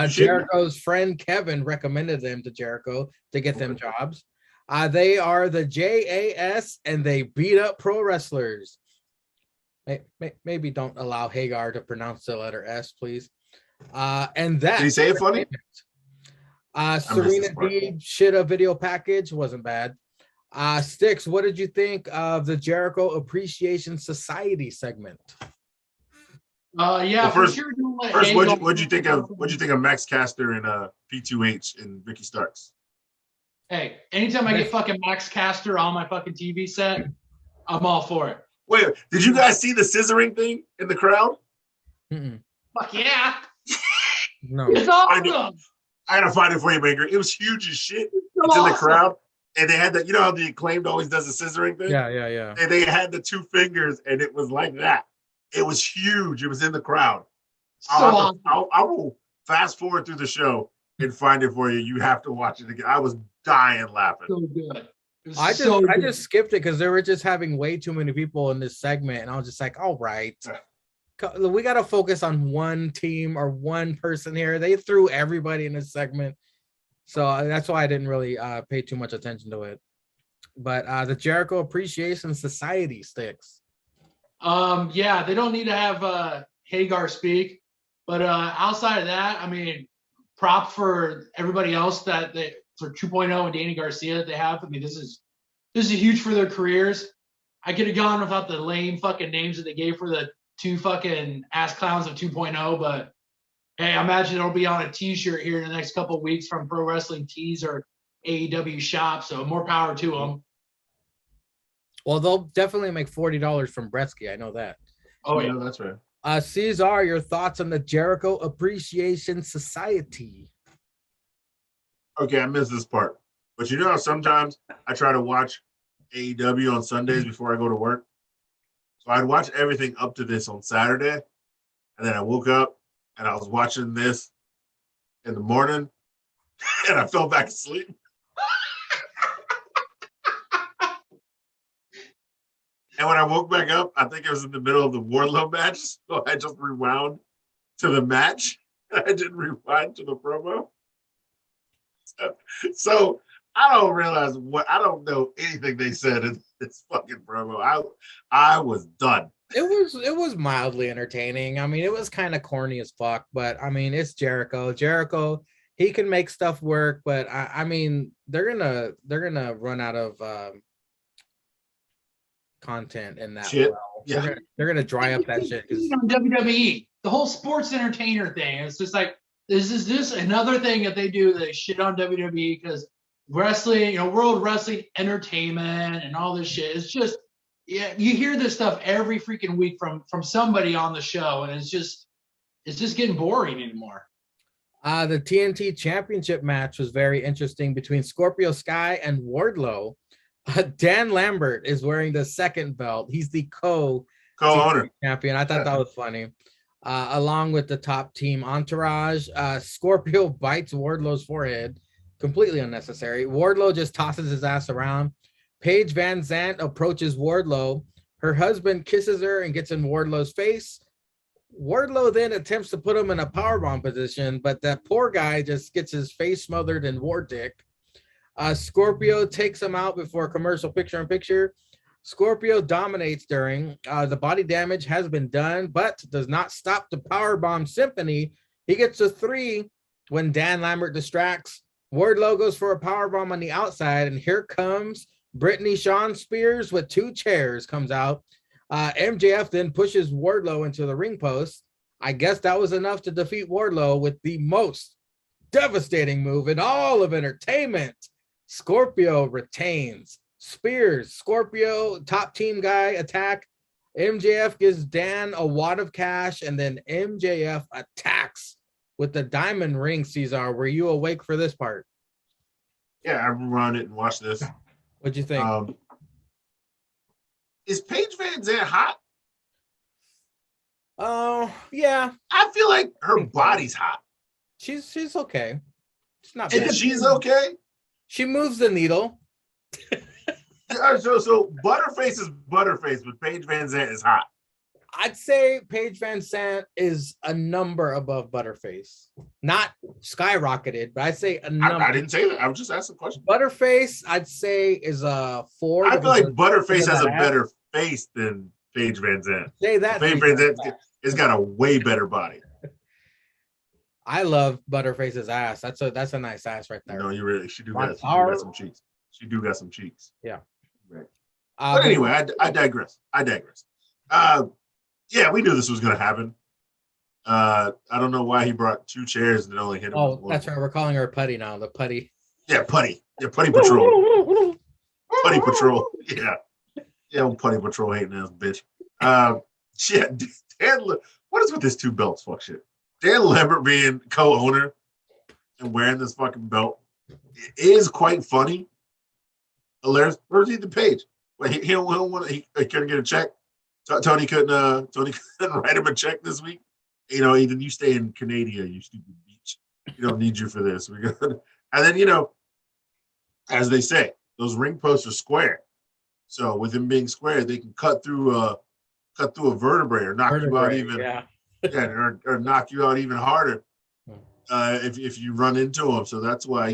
Speaker 2: Jericho's friend Kevin recommended them to Jericho to get them jobs. They are the JAS and they beat up pro wrestlers. Maybe don't allow Hagar to pronounce the letter S, please. And that.
Speaker 3: Did he say it funny?
Speaker 2: Serena Deeb shit a video package wasn't bad. Sticks, what did you think of the Jericho Appreciation Society segment?
Speaker 4: Yeah,
Speaker 3: first,
Speaker 4: for sure.
Speaker 3: First, what'd you think of Max Caster and P2H and Ricky Starks?
Speaker 4: Hey, anytime I get fucking Max Caster on my fucking TV set, I'm all for it.
Speaker 3: Wait, did you guys see the scissoring thing in the crowd?
Speaker 2: Mm-mm.
Speaker 4: Fuck yeah.
Speaker 2: No.
Speaker 4: It's awesome.
Speaker 3: I gotta find it for you, Baker. It was huge as shit. It's in the crowd. And they had that, you know how the Acclaimed always does the scissoring thing?
Speaker 2: Yeah.
Speaker 3: And they had the two fingers and it was like that. It was huge. It was in the crowd. I will fast forward through the show and find it for you. You have to watch it again. I was dying laughing.
Speaker 4: So good.
Speaker 2: I just skipped it because they were just having way too many people in this segment. And I was just like, all right. We got to focus on one team or one person here. They threw everybody in this segment. So that's why I didn't really pay too much attention to it. But the Jericho Appreciation Society sticks.
Speaker 4: Yeah, they don't need to have Hagar speak. But outside of that, I mean, prop for everybody else for 2.0 and Danny Garcia that they have. I mean, this is huge for their careers. I could have gone without the lame fucking names that they gave for the two fucking ass clowns of 2.0, but hey, I imagine it'll be on a t-shirt here in the next couple of weeks from Pro Wrestling Tees or AEW shop, so more power to them.
Speaker 2: Well, they'll definitely make $40 from Bretsky. I know that.
Speaker 3: Oh, yeah, that's right.
Speaker 2: Cesar, your thoughts on the Jericho Appreciation Society?
Speaker 3: Okay, I missed this part. But you know how sometimes I try to watch AEW on Sundays before I go to work? So I'd watch everything up to this on Saturday, and then I woke up and I was watching this in the morning, and I fell back asleep. And when I woke back up, I think it was in the middle of the Wardlow match, so I just rewound to the match. I didn't rewind to the promo. So I don't realize I don't know anything they said in this fucking promo. I was done.
Speaker 2: It was mildly entertaining. I mean, it was kind of corny as fuck, but I mean, it's Jericho. Jericho, he can make stuff work, but I mean, they're gonna run out of content in that.
Speaker 3: Shit.
Speaker 2: Well.
Speaker 3: Yeah.
Speaker 2: They're gonna dry up that shit.
Speaker 4: WWE, the whole sports entertainer thing. It's just like this another thing that they do. They shit on WWE because wrestling, world wrestling entertainment and all this shit. It's just, yeah, you hear this stuff every freaking week from somebody on the show, and it's just getting boring anymore.
Speaker 2: The TNT Championship match was very interesting between Scorpio Sky and Wardlow. Dan Lambert is wearing the second belt. He's the co-owner champion. I thought that was funny. Along with the top team entourage, Scorpio bites Wardlow's forehead. Completely unnecessary. Wardlow just tosses his ass around. Paige Van Zant approaches Wardlow. Her husband kisses her and gets in Wardlow's face. Wardlow then attempts to put him in a powerbomb position, but that poor guy just gets his face smothered in Ward Dick. Scorpio takes him out before commercial picture-in-picture. Scorpio dominates during. The body damage has been done, but does not stop the powerbomb symphony. He gets a 3 when Dan Lambert distracts. Wardlow goes for a powerbomb on the outside, and here comes Brittany Shawn Spears with 2 chairs comes out. MJF then pushes Wardlow into the ring post. I guess that was enough to defeat Wardlow with the most devastating move in all of entertainment. Scorpio retains. Spears, Scorpio, top team guy attack. MJF gives Dan a wad of cash, and then MJF attacks with the diamond ring. Cesar, were you awake for this part?
Speaker 3: Yeah, I rewound it and watched this.
Speaker 2: What'd you think?
Speaker 3: Is Paige Van Zandt hot?
Speaker 2: Oh, yeah.
Speaker 3: I feel like her body's hot.
Speaker 2: She's okay. It's not
Speaker 3: And
Speaker 2: bad.
Speaker 3: she's okay.
Speaker 2: She moves the needle.
Speaker 3: So Butterface is Butterface, but Paige Van Zandt is hot.
Speaker 2: I'd say Paige Van Zandt is a number above Butterface. Not skyrocketed, but I'd say a number.
Speaker 3: I didn't say that. I was just asking a question.
Speaker 2: Butterface, I'd say, is a 4.
Speaker 3: I feel like Butterface has a better face than Paige Van Zandt.
Speaker 2: Say that.
Speaker 3: Paige Van Zandt has got a way better body.
Speaker 2: I love Butterface's ass. That's a nice ass right there.
Speaker 3: No, you really. She do got some cheeks. She do got some cheeks.
Speaker 2: Yeah.
Speaker 3: Right. But anyway, I digress. Yeah, we knew this was going to happen. I don't know why he brought 2 chairs and only hit him.
Speaker 2: Oh, that's right. We're calling her Putty now. The Putty.
Speaker 3: Yeah, Putty. Yeah, Putty Patrol. Putty Patrol. Yeah. Yeah, old Putty Patrol hating ass bitch. Yeah, Dan, what is with this 2 belts? Fuck shit. Dan Lambert being co-owner and wearing this fucking belt is quite funny. Hilarious. Where's Ethan Page? Well, he don't want. He couldn't get a check. Tony couldn't write him a check this week. You know, Ethan, you stay in Canada, you stupid beach. We don't need you for this. We're good. And then, as they say, those ring posts are square. So with them being square, they can cut through a vertebrae or knock you out even.
Speaker 2: Yeah.
Speaker 3: or knock you out even harder if you run into them. So that's why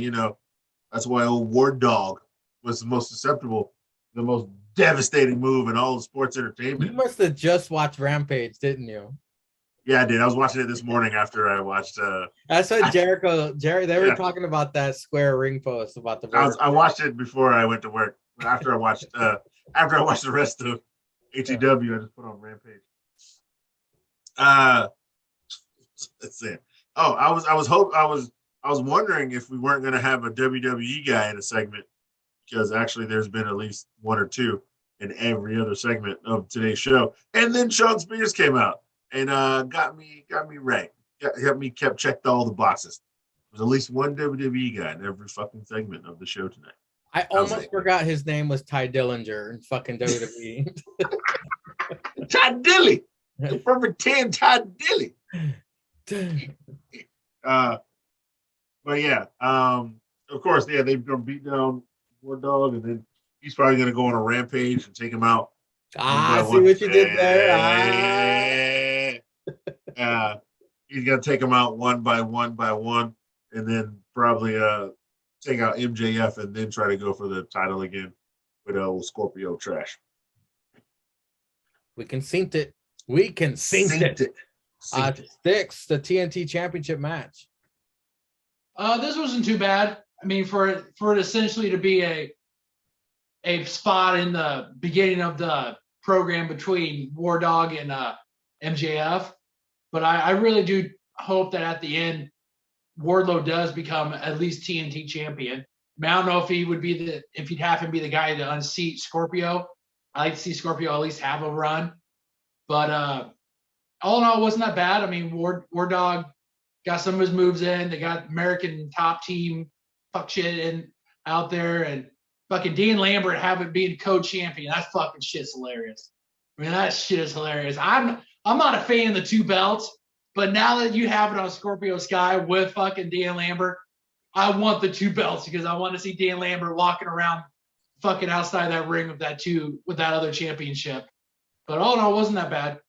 Speaker 3: old Ward Dog was the most susceptible, the most devastating move in all of sports entertainment.
Speaker 2: You must have just watched Rampage, didn't you?
Speaker 3: Yeah, I did. I was watching it this morning after I watched.
Speaker 2: That's what they were talking about that square ring post about the.
Speaker 3: I watched it before I went to work. After I watched the rest of AEW, I just put on Rampage. Let's see. Oh, I was wondering if we weren't going to have a WWE guy in a segment, because actually there's been at least 1 or 2 in every other segment of today's show. And then Shawn Spears came out and got me right. Kept checked all the boxes. There's at least 1 WWE guy in every fucking segment of the show tonight.
Speaker 2: I almost forgot his name was Ty Dillinger in fucking WWE.
Speaker 3: Ty Dilly. The perfect 10 Todd Dilly. But yeah, of course, yeah, they're gonna beat down War Dog, and then he's probably gonna go on a rampage and take him out.
Speaker 2: I see what you did there.
Speaker 3: He's gonna take him out one by one, and then probably take out MJF, and then try to go for the title again with old Scorpio trash.
Speaker 2: We can sync it. We can sync it. Sticks, the TNT Championship match.
Speaker 4: This wasn't too bad. I mean, for it essentially to be a spot in the beginning of the program between War Dog and MJF, but I really do hope that at the end Wardlow does become at least TNT champion. I mean, I don't know if he'd have him be the guy to unseat Scorpio. I like to see Scorpio at least have a run. But all in all, it wasn't that bad. I mean, War Dog got some of his moves in. They got American top team fuck shit out there. And fucking Dean Lambert having being co-champion. That fucking shit's hilarious. I mean, that shit is hilarious. I'm not a fan of the 2 belts, but now that you have it on Scorpio Sky with fucking Dean Lambert, I want the 2 belts because I want to see Dan Lambert walking around fucking outside that ring with that other championship. But all in all, it wasn't that bad.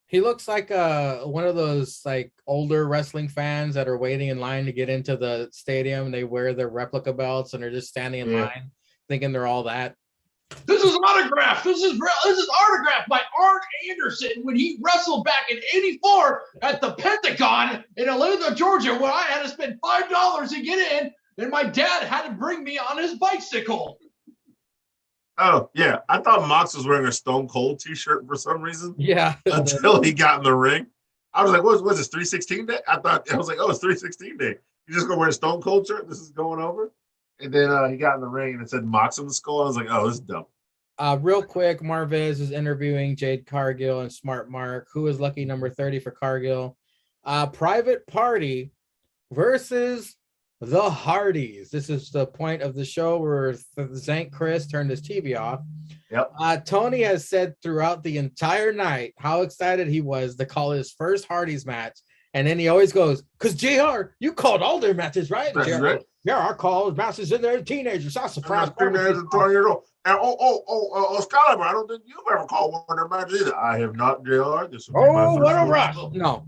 Speaker 2: He looks like one of those like older wrestling fans that are waiting in line to get into the stadium. They wear their replica belts and they're just standing in line, thinking they're all that.
Speaker 4: This is autographed. This is autographed by Arn Anderson when he wrestled back in '84 at the Pentagon in Atlanta, Georgia, where I had to spend $5 to get in, and my dad had to bring me on his bicycle.
Speaker 3: Oh, yeah. I thought Mox was wearing a Stone Cold t-shirt for some reason.
Speaker 2: Yeah.
Speaker 3: Until he got in the ring. I was like, what's this, 316 day? I was like, oh, it's 316 day. You just gonna wear a Stone Cold shirt? This is going over? And then he got in the ring and it said Mox on the skull. I was like, oh, this is dumb.
Speaker 2: Real quick, Marvez is interviewing Jade Cargill and Smart Mark. Who is lucky number 30 for Cargill? Private Party versus the Hardys. This is the point of the show where Zank Chris turned his TV off.
Speaker 3: Yep.
Speaker 2: Tony has said throughout the entire night how excited he was to call his first Hardys match. And then he always goes, because JR, you called all their matches, right?
Speaker 3: That's
Speaker 2: JR,
Speaker 3: right.
Speaker 2: Yeah, I called matches in there, teenagers. I was surprised.
Speaker 3: Teenagers, 20 years old. And Excalibur, I don't think you've ever called one of their matches either. I have not, JR. This will be my
Speaker 2: Oh, what a
Speaker 3: first
Speaker 2: rush.
Speaker 3: one.
Speaker 2: No.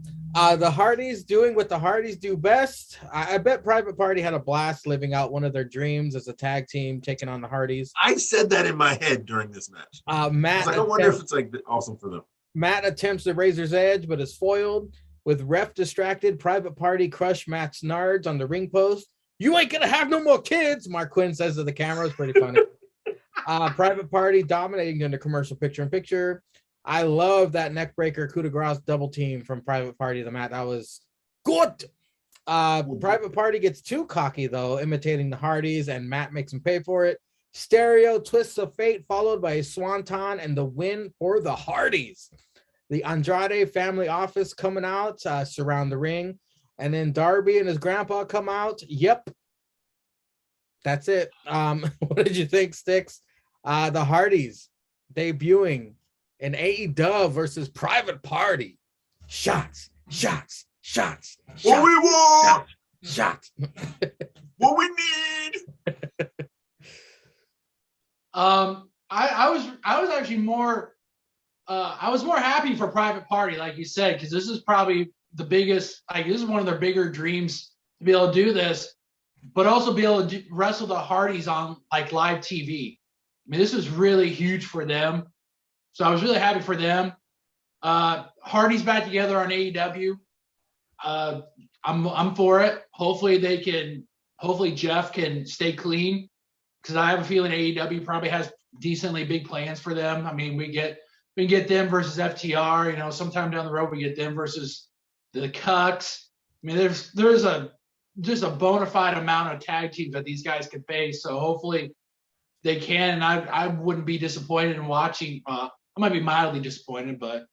Speaker 2: The Hardys doing what the Hardys do best. I bet Private Party had a blast living out one of their dreams as a tag team taking on the Hardys.
Speaker 3: I said that in my head during this match.
Speaker 2: Matt,
Speaker 3: I wonder if it's like awesome for them.
Speaker 2: Matt attempts the Razor's Edge, but is foiled. With ref distracted, Private Party crush Matt's nards on the ring post. You ain't gonna have no more kids, Mark Quinn says to the camera. It's pretty funny. Private Party dominating in the commercial picture-in-picture. I love that neckbreaker coup de grace double team from Private Party. The Matt, that was good. Private Party gets too cocky though, imitating the Hardys, and Matt makes him pay for it. Stereo twists of fate, followed by a swanton and the win for the Hardys. The Andrade family office coming out, surround the ring, and then Darby and his grandpa come out. Yep, that's it. What did you think, Sticks? The Hardys debuting in AEW versus Private Party. Shots.
Speaker 3: What we want,
Speaker 2: Shots.
Speaker 3: what we need.
Speaker 4: I was actually more I was more happy for Private Party, like you said, because this is probably the biggest, like this is one of their bigger dreams to be able to do this, but also be able to wrestle the Hardys on like live TV. I mean, this is really huge for them. So I was really happy for them. Hardys back together on AEW. I'm for it. Hopefully Jeff can stay clean, because I have a feeling AEW probably has decently big plans for them. I mean, we can get them versus FTR, you know, sometime down the road we get them versus the Cucks. I mean, there's just a bona fide amount of tag teams that these guys can face. So hopefully they can, and I wouldn't be disappointed in watching. I might be mildly disappointed, but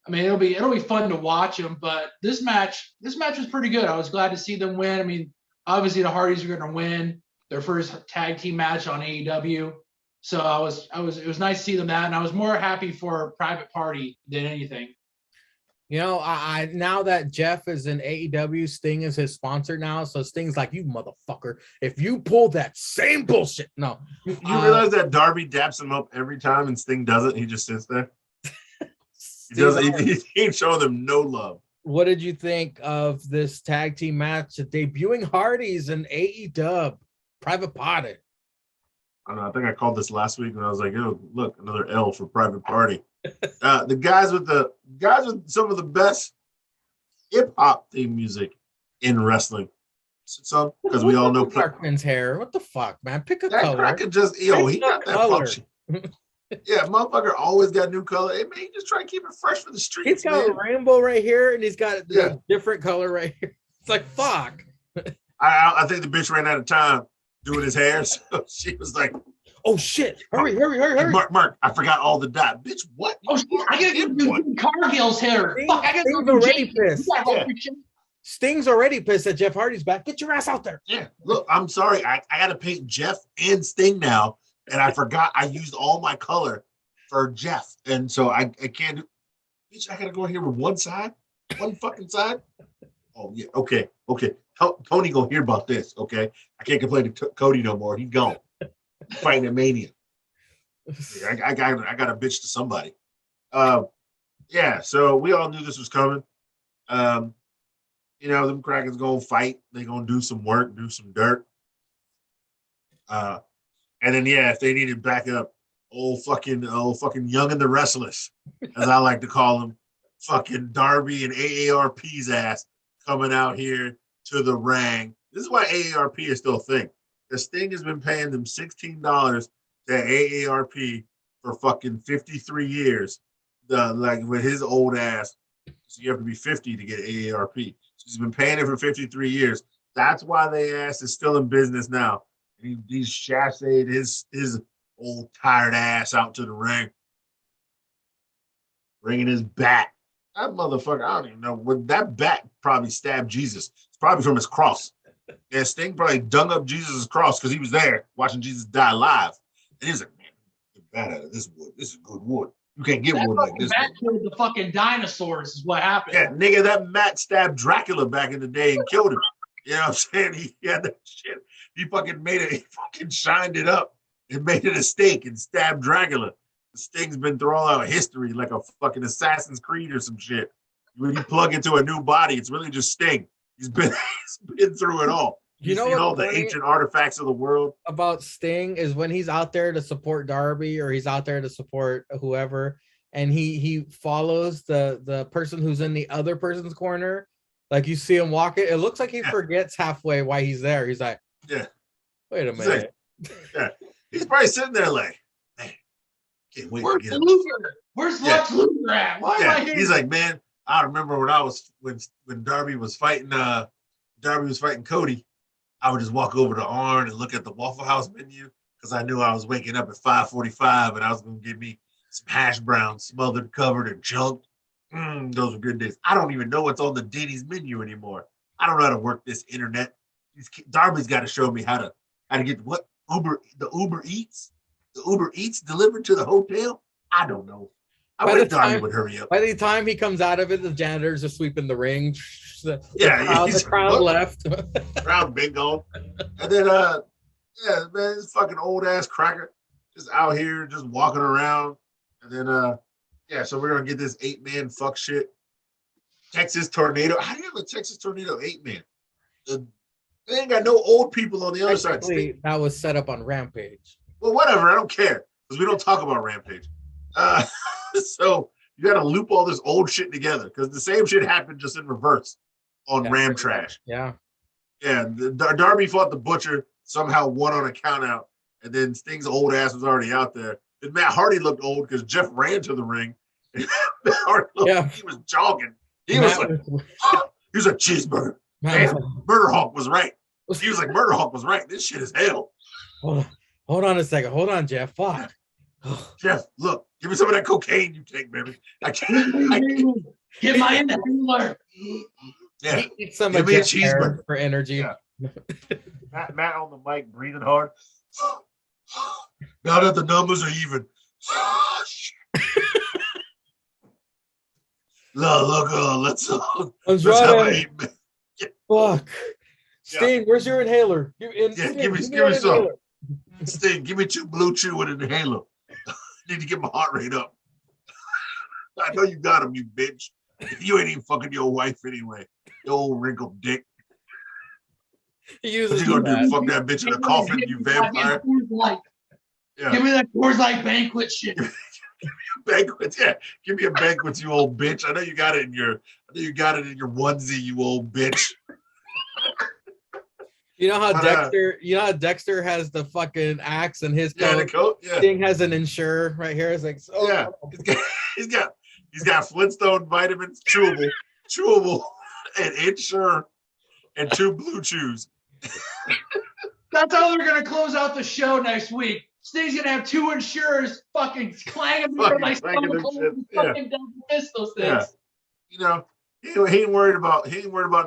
Speaker 4: I mean it'll be fun to watch them. But this match was pretty good. I was glad to see them win. I mean, obviously the Hardys are going to win their first tag team match on AEW. So it was nice to see them that, and I was more happy for Private Party than anything.
Speaker 2: You know, I now that Jeff is in AEW, Sting is his sponsor now. So Sting's like, you motherfucker, if you pull that same bullshit. No.
Speaker 3: You realize that Darby daps him up every time and Sting doesn't? He just sits there. He ain't showing them no love.
Speaker 2: What did you think of this tag team match debuting Hardys in AEW? Private Party.
Speaker 3: I don't know. I think I called this last week when I was like, "Oh, look, another L for Private Party." The guys with some of the best hip hop theme music in wrestling. Some because we all know
Speaker 2: Clarkman's hair. What the fuck, man? Pick a
Speaker 3: that
Speaker 2: color.
Speaker 3: cracker just he got that
Speaker 2: color.
Speaker 3: function. Yeah, motherfucker always got new color. Hey man, he just try to keep it fresh for the streets.
Speaker 2: He's got
Speaker 3: man.
Speaker 2: a rainbow right here, and he's got a different color right here. It's like fuck.
Speaker 3: I think the bitch ran out of time doing his hair, so she was like,
Speaker 2: "Oh shit! Hurry!
Speaker 3: Mark, I forgot all the dot, bitch. What?
Speaker 4: Oh, I gotta do Cargill's hair. Fuck, I gotta
Speaker 2: Sting's
Speaker 4: go
Speaker 2: already pissed.
Speaker 3: Yeah.
Speaker 2: Sting's already pissed that Jeff Hardy's back. Get your ass out there.
Speaker 3: Yeah, look, I'm sorry. I got to paint Jeff and Sting now, and I forgot I used all my color for Jeff, and so I can't do. Bitch, I got to go here with one fucking side. Oh yeah, okay. Tony gonna hear about this. Okay, I can't complain to Cody no more. He's gone fighting at Mania. Yeah, I got a bitch to somebody. Yeah. So we all knew this was coming. Them crackers gonna fight. They gonna do some work, do some dirt. And then if they needed backup, old fucking Young and the Restless, as I like to call them, fucking Darby and AARP's ass coming out here to the ring. This is why AARP is still a thing. The Sting has been paying them $16 to AARP for fucking 53 years. With his old ass, so you have to be 50 to get AARP. So he's been paying it for 53 years. That's why their ass is still in business now. He's chassed his old tired ass out to the ring, bringing his bat. That motherfucker, I don't even know. That bat probably stabbed Jesus. It's probably from his cross. And Sting probably dung up Jesus' cross because he was there watching Jesus die live. And he was like, man, get the bat out of this wood. This is good wood. You can't get wood like this.
Speaker 4: Bat killed the fucking dinosaurs is what happened.
Speaker 3: Yeah, nigga, that mat stabbed Dracula back in the day and killed him. You know what I'm saying? He had that shit. He fucking made it. He fucking shined it up and made it a stake and stabbed Dracula. The Sting's been thrown out of history like a fucking Assassin's Creed or some shit. When you plug into a new body, it's really just Sting. He's been through it all. He's seen all the ancient artifacts of the world.
Speaker 2: About Sting is when he's out there to support Darby or he's out there to support whoever, and he follows the person who's in the other person's corner. Like you see him walking, it looks like he forgets halfway why he's there. He's like, wait a minute.
Speaker 3: He's probably sitting there like, man, can't wait
Speaker 4: Where's
Speaker 3: to get him.
Speaker 4: Where's Lex Luger at? Why am I here?
Speaker 3: He's like, man, I remember when Darby was fighting Cody. I would just walk over to Arn and look at the Waffle House menu because I knew I was waking up at 5:45 and I was going to give me some hash browns smothered, covered, and chunked. Those were good days. I don't even know what's on the Denny's menu anymore. I don't know how to work this internet. Darby's got to show me how to get the Uber Eats delivered to the hotel. I don't know. I wish Darby would hurry up.
Speaker 2: By the time he comes out of it, the janitors are sweeping the ring. The crowd left.
Speaker 3: Crowd big gone. And then man, this fucking old ass cracker just out here just walking around. And then so we're gonna get this 8-man fuck shit. Texas Tornado. How do you have a Texas Tornado 8-man? They ain't got no old people on the other side.
Speaker 2: That was set up on Rampage.
Speaker 3: Well, whatever. I don't care because we don't talk about Rampage. So you got to loop all this old shit together because the same shit happened just in reverse on Ram Trash.
Speaker 2: Yeah.
Speaker 3: Yeah. Darby fought the Butcher, somehow won on a count out, and then Sting's old ass was already out there. And Matt Hardy looked old because Jeff ran to the ring. Matt Hardy he was jogging. He was like, here's a cheeseburger. Man, Murder Hawk was right. He was like, Murder Hawk was right. This shit is hell.
Speaker 2: Hold on a second. Hold on, Jeff. Fuck.
Speaker 3: Jeff, look, give me some of that cocaine you take, baby. I can't.
Speaker 4: Get my inhaler.
Speaker 3: Yeah.
Speaker 2: Eat some
Speaker 3: give
Speaker 2: of
Speaker 3: me a
Speaker 2: Jeff
Speaker 3: cheeseburger
Speaker 2: for energy.
Speaker 3: Yeah. Matt on the mic breathing hard. Now that the numbers are even. Let's have an 8-man.
Speaker 2: Fuck. Sting, where's your inhaler?
Speaker 3: Give me some. Sting, give me 2 Blue Chew with an inhaler. Need to get my heart rate up. I know you got him, you bitch. You ain't even fucking your wife anyway. You old wrinkled dick. What you gonna do? Fuck that bitch in a coffin, you vampire?
Speaker 4: Yeah. Give me that Coors Light banquet shit.
Speaker 3: Banquets, yeah. Give me a banquet, you old bitch. I know you got it in your onesie, you old bitch.
Speaker 2: You know how Dexter has the fucking axe and his coat?
Speaker 3: Yeah.
Speaker 2: Sting has an insurer right here. It's like,
Speaker 3: he's got Flintstone vitamins, chewable, and insure, and 2 Blue Chews.
Speaker 4: That's how they're gonna close out the show next week. Sting's gonna have 2 insurers fucking clanging me in my stomach, fucking double fist those things.
Speaker 3: Yeah. You know, he ain't worried about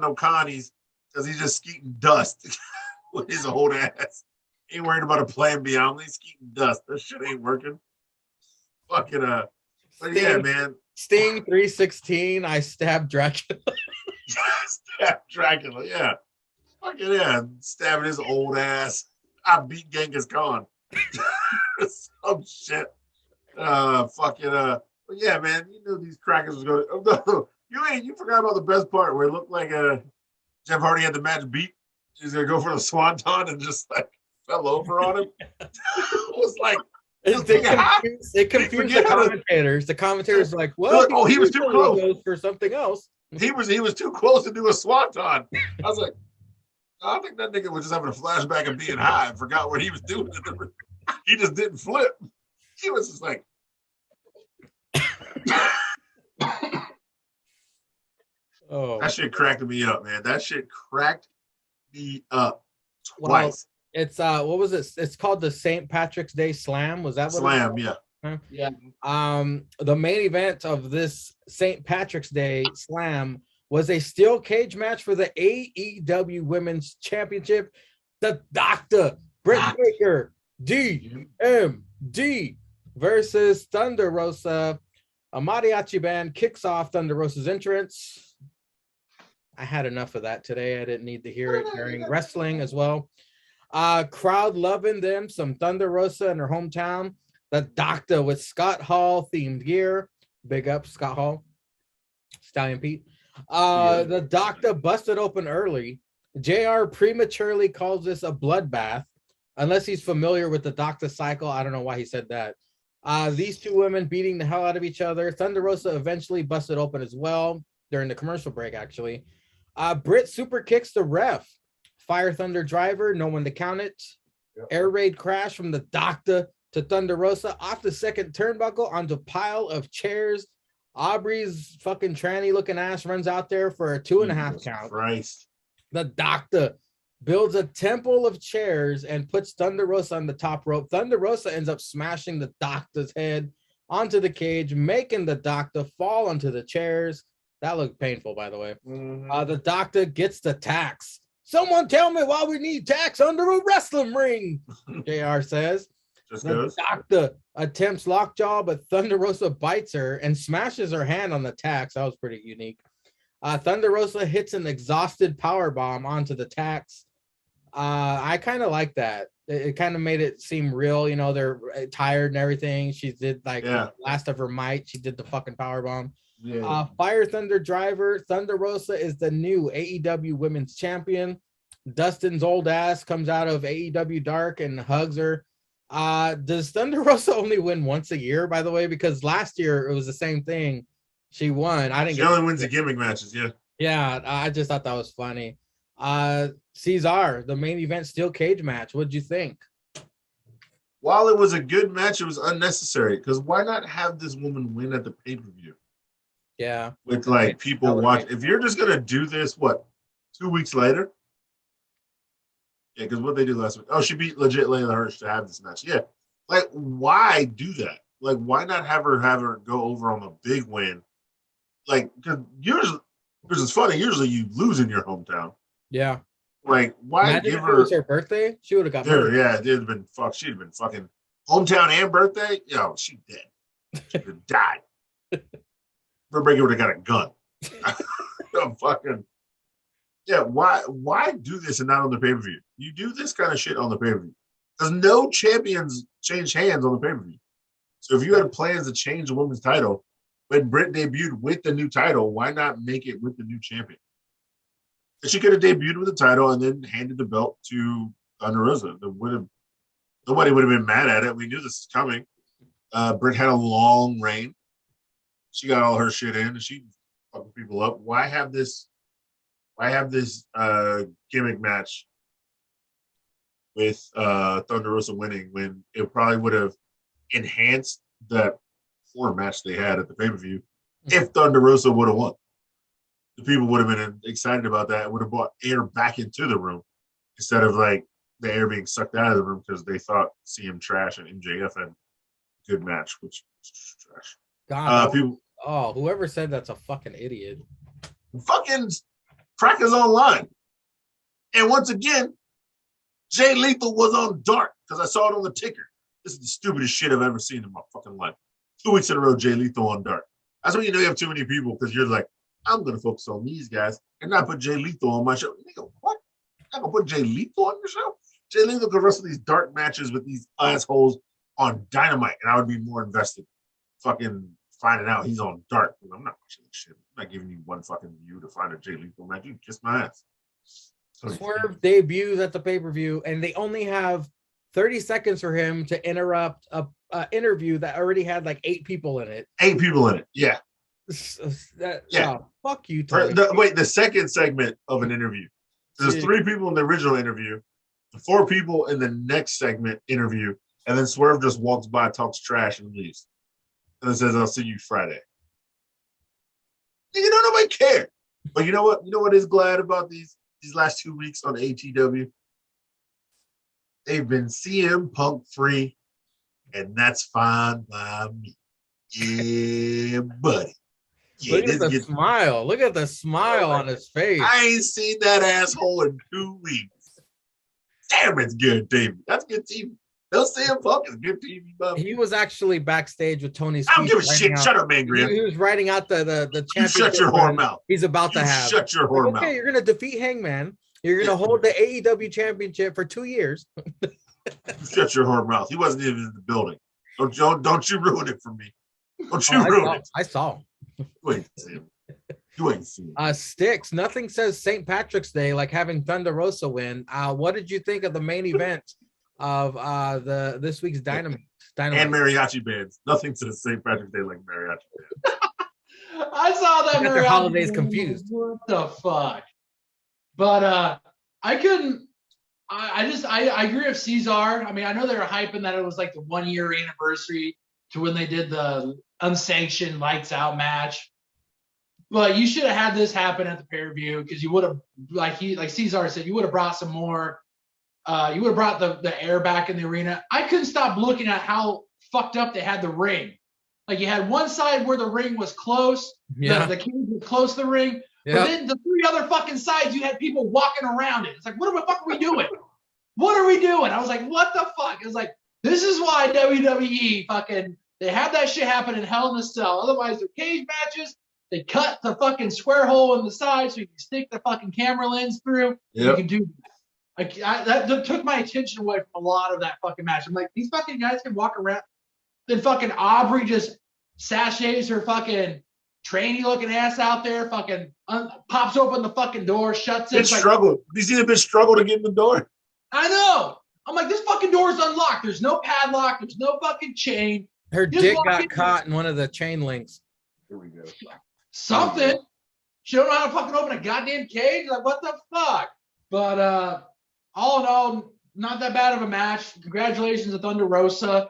Speaker 3: no Connies because he's just skeeting dust with his old ass. He ain't worried about a plan B. I'm skeeting dust. That shit ain't working. Fucking but
Speaker 2: Sting,
Speaker 3: yeah, man.
Speaker 2: Sting 316. I stabbed Dracula.
Speaker 3: Stabbed Dracula. Yeah. Fucking yeah, stabbing his old ass. I beat Genghis Khan. Some shit. But yeah, man, you knew these crackers was going to. Oh, no, you forgot about the best part where it looked like Jeff Hardy had the match beat. He's going to go for the swanton and just like fell over on him. It was like,
Speaker 2: It confused the commentators. The commentators were like, well,
Speaker 3: oh, he was too close
Speaker 2: for something else.
Speaker 3: He was too close to do a swanton. I was like, I think that nigga was just having a flashback of being high and forgot what he was doing. He just didn't flip. He was just like,
Speaker 2: oh,
Speaker 3: that shit cracked me up, man. That shit cracked me up twice.
Speaker 2: Well, it's what was it? It's called the St. Patrick's Day Slam. Was that what
Speaker 3: Slam? Yeah.
Speaker 4: Yeah.
Speaker 2: The main event of this St. Patrick's Day Slam was a steel cage match for the AEW Women's Championship. The Doctor, Britt Baker, DMD versus Thunder Rosa. A mariachi band kicks off Thunder Rosa's entrance. I had enough of that today. I didn't need to hear it during wrestling as well. Crowd loving them. Some Thunder Rosa in her hometown. The Doctor with Scott Hall themed gear. Big up, Scott Hall. Stallion Pete. The Doctor busted open early. JR prematurely calls this a bloodbath. Unless he's familiar with the Doctor cycle. I don't know why he said that. These two women beating the hell out of each other. Thunder Rosa eventually busted open as well during the commercial break, actually. Britt super kicks the ref. Fire Thunder driver, no one to count it. Yep. Air raid crash from the Doctor to Thunder Rosa off the second turnbuckle onto a pile of chairs. Aubrey's fucking tranny looking ass runs out there for a 2.5 count.
Speaker 3: Christ.
Speaker 2: The Doctor builds a temple of chairs and puts Thunder Rosa on the top rope. Thunder Rosa ends up smashing the Doctor's head onto the cage, making the Doctor fall onto the chairs. That looked painful, by the way.
Speaker 3: Mm-hmm.
Speaker 2: The Doctor gets the tax. Someone tell me why we need tax under a wrestling ring, JR says. The Doctor attempts lockjaw, but Thunder Rosa bites her and smashes her hand on the tax. That was pretty unique. Thunder Rosa hits an exhausted power bomb onto the tax. I kind of like that. It kind of made it seem real. You know, they're tired and everything. She did the last of her might. She did the fucking power bomb.
Speaker 3: Yeah.
Speaker 2: Fire Thunder driver. Thunder Rosa is the new AEW Women's Champion. Dustin's old ass comes out of AEW Dark and hugs her. Does Thunder Rosa only win once a year, by the way? Because last year it was the same thing. She won.
Speaker 3: She only wins the gimmick matches, yeah.
Speaker 2: Yeah, I just thought that was funny. Cesar, the main event steel cage match. What'd you think?
Speaker 3: While it was a good match, it was unnecessary. Because why not have this woman win at the pay-per-view?
Speaker 2: Yeah.
Speaker 3: With like people watch. If you're just gonna do this, 2 weeks later? Yeah, because what they did last week. Oh, she beat legit Layla Hirsch to have this match. Yeah. Like, why do that? Like, why not have her go over on the big win? Like, because it's funny, usually you lose in your hometown.
Speaker 2: Yeah.
Speaker 3: Like, why
Speaker 2: Imagine
Speaker 3: give
Speaker 2: if
Speaker 3: her
Speaker 2: it was her birthday? She would have got
Speaker 3: murdered. Yeah, it'd have been fucked. She'd have been fucking hometown and birthday. Yo, she dead. She'd have died. Britt Baker would have got a gun. Fucking yeah. Why do this and not on the pay-per-view? You do this kind of shit on the pay-per-view. Because no champions change hands on the pay-per-view. So if you had plans to change the women's title, when Britt debuted with the new title, why not make it with the new champion? And she could have debuted with the title and then handed the belt to Thunder Rosa. Nobody would have been mad at it. We knew this was coming. Britt had a long reign. She got all her shit in and she fucking people up. Why have this gimmick match with Thunder Rosa winning when it probably would have enhanced that former match they had at the pay-per-view if Thunder Rosa would have won? The people would have been excited about that. It would have brought air back into the room instead of like the air being sucked out of the room because they thought CM Trash and MJF had a good match, which is trash.
Speaker 2: God, whoever said that's a fucking idiot.
Speaker 3: Fucking crackers online. And once again, Jay Lethal was on Dark because I saw it on the ticker. This is the stupidest shit I've ever seen in my fucking life. 2 weeks in a row, Jay Lethal on Dark. That's when you know you have too many people because you're like, I'm going to focus on these guys and not put Jay Lethal on my show. Nigga, what? not gonna put Jay Lethal on your show. Jay Lethal could wrestle these dark matches with these assholes on Dynamite, and I would be more invested. Fucking finding out he's on Dark. I'm not watching this shit. I'm not giving you one fucking view to find a Jay Lethal match. You kiss my ass.
Speaker 2: Swerve debuts at the pay-per-view, and they only have 30 seconds for him to interrupt a interview that already had like 8 people in it.
Speaker 3: 8 people in it. Yeah.
Speaker 2: Fuck you, Tony.
Speaker 3: The second segment of an interview. There's 3 people in the original interview, 4 people in the next segment interview, and then Swerve just walks by, talks trash, and leaves. And then says, "I'll see you Friday." You know, nobody cared. But you know what? You know what is glad about these last 2 weeks on ATW? They've been CM Punk free, and that's fine by me. Yeah, buddy. Yeah,
Speaker 2: Look at the smile. Look at the smile on his face.
Speaker 3: I ain't seen that asshole in 2 weeks. Damn, it's good TV. That's good TV. They'll CM Punk is good TV, bub.
Speaker 2: He was actually backstage with Tony's.
Speaker 3: I don't give a shit. Shut up, man, Graham.
Speaker 2: He was writing out the championship.
Speaker 3: You shut your whore mouth.
Speaker 2: He's about to have.
Speaker 3: Shut your whore mouth.
Speaker 2: Okay, you're gonna defeat Hangman. You're gonna hold the AEW championship for 2 years.
Speaker 3: Shut your whore mouth. He wasn't even in the building. Don't you ruin it for me. Don't you ruin it.
Speaker 2: I saw him.
Speaker 3: You ain't seen him. You ain't seen him.
Speaker 2: Sticks. Nothing says St. Patrick's Day like having Thunder Rosa win. What did you think of the main event of this week's Dynamite?
Speaker 3: And mariachi bands. Nothing to the St. Patrick's Day like mariachi bands.
Speaker 4: I saw that.
Speaker 2: Their holidays confused.
Speaker 4: What the fuck? But I couldn't. I agree with Cesar. I mean, I know they were hyping that it was like the 1-year anniversary to when they did the unsanctioned lights out match. But you should have had this happen at the pay-per-view because you would have, like Cesar said, you would have brought some more. You would have brought the air back in the arena. I couldn't stop looking at how fucked up they had the ring. Like you had one side where the ring was close, the cage was close to the ring. Yep. But then the 3 other fucking sides, you had people walking around it. It's like, what the fuck are we doing? What are we doing? I was like, what the fuck? It was like, this is why WWE fucking, they have that shit happen in Hell in a Cell. Otherwise, they're cage matches. They cut the fucking square hole in the side so you can stick the fucking camera lens through. Yep. You can do that. That took my attention away from a lot of that fucking match. I'm like, these fucking guys can walk around. Then fucking Aubrey just sachets her fucking trainee looking ass out there, fucking pops open the fucking door, shuts it.
Speaker 3: Struggle. You see the bitch struggle to get in the door?
Speaker 4: I know. I'm like, this fucking door is unlocked. There's no padlock. There's no fucking chain.
Speaker 2: Her dick got caught in one of the chain links.
Speaker 3: Here we go.
Speaker 4: Something. She don't know how to fucking open a goddamn cage. Like, what the fuck? But all in all, not that bad of a match. Congratulations to Thunder Rosa.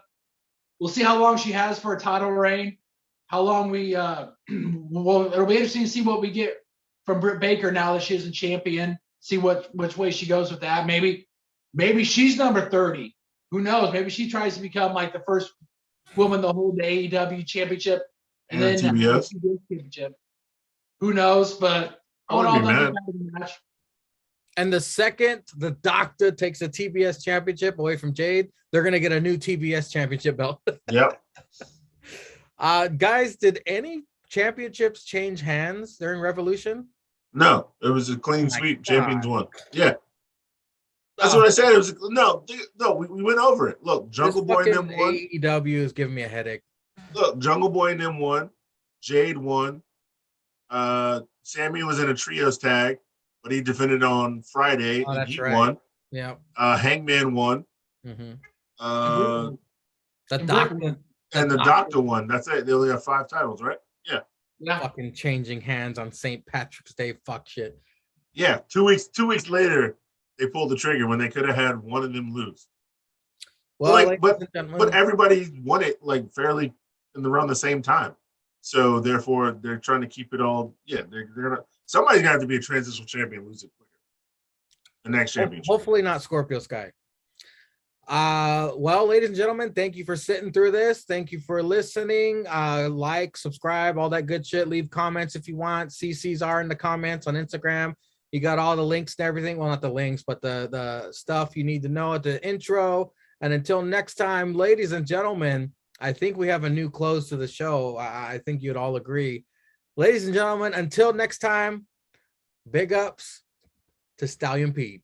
Speaker 4: We'll see how long she has for a title reign. How long we well, it'll be interesting to see what we get from Britt Baker now that she isn't champion. See which way she goes with that. Maybe she's number 30. Who knows? Maybe she tries to become like the first woman to hold the AEW championship and then
Speaker 3: TBS
Speaker 4: championship. Who knows? But all in all, match.
Speaker 2: And the second the Doctor takes a TBS championship away from Jade, they're gonna get a new TBS championship belt.
Speaker 3: Yep.
Speaker 2: Guys, did any championships change hands during Revolution?
Speaker 3: No, it was a clean sweep. Champions won. Yeah. That's what I said. It was we went over it. Look, Jungle Boy and them won.
Speaker 2: AEW is giving me a headache.
Speaker 3: Look, Jungle Boy and them won. Jade won. Sammy was in a trios tag, but he defended on Friday and he won.
Speaker 2: Yeah.
Speaker 3: Hangman won.
Speaker 2: Mm-hmm. The Doctor.
Speaker 3: And the Doctor won. That's it. They only have 5 titles, right? Yeah.
Speaker 2: Fucking changing hands on St. Patrick's Day. Fuck shit.
Speaker 3: Yeah. 2 weeks later, they pulled the trigger when they could have had one of them lose. Well, but everybody won it like fairly around the same time. So therefore, they're trying to keep it all. Yeah, they're gonna. Somebody's gonna have to be a transitional champion, lose it quicker. The next championship.
Speaker 2: Hopefully not Scorpio Sky. Well, ladies and gentlemen, thank you for sitting through this. Thank you for listening. Like, subscribe, all that good shit. Leave comments if you want. See Cesar in the comments on Instagram. You got all the links and everything. Well, not the links, but the stuff you need to know at the intro. And until next time, ladies and gentlemen, I think we have a new close to the show. I think you'd all agree. Ladies and gentlemen, until next time, big ups to Stallion Pete.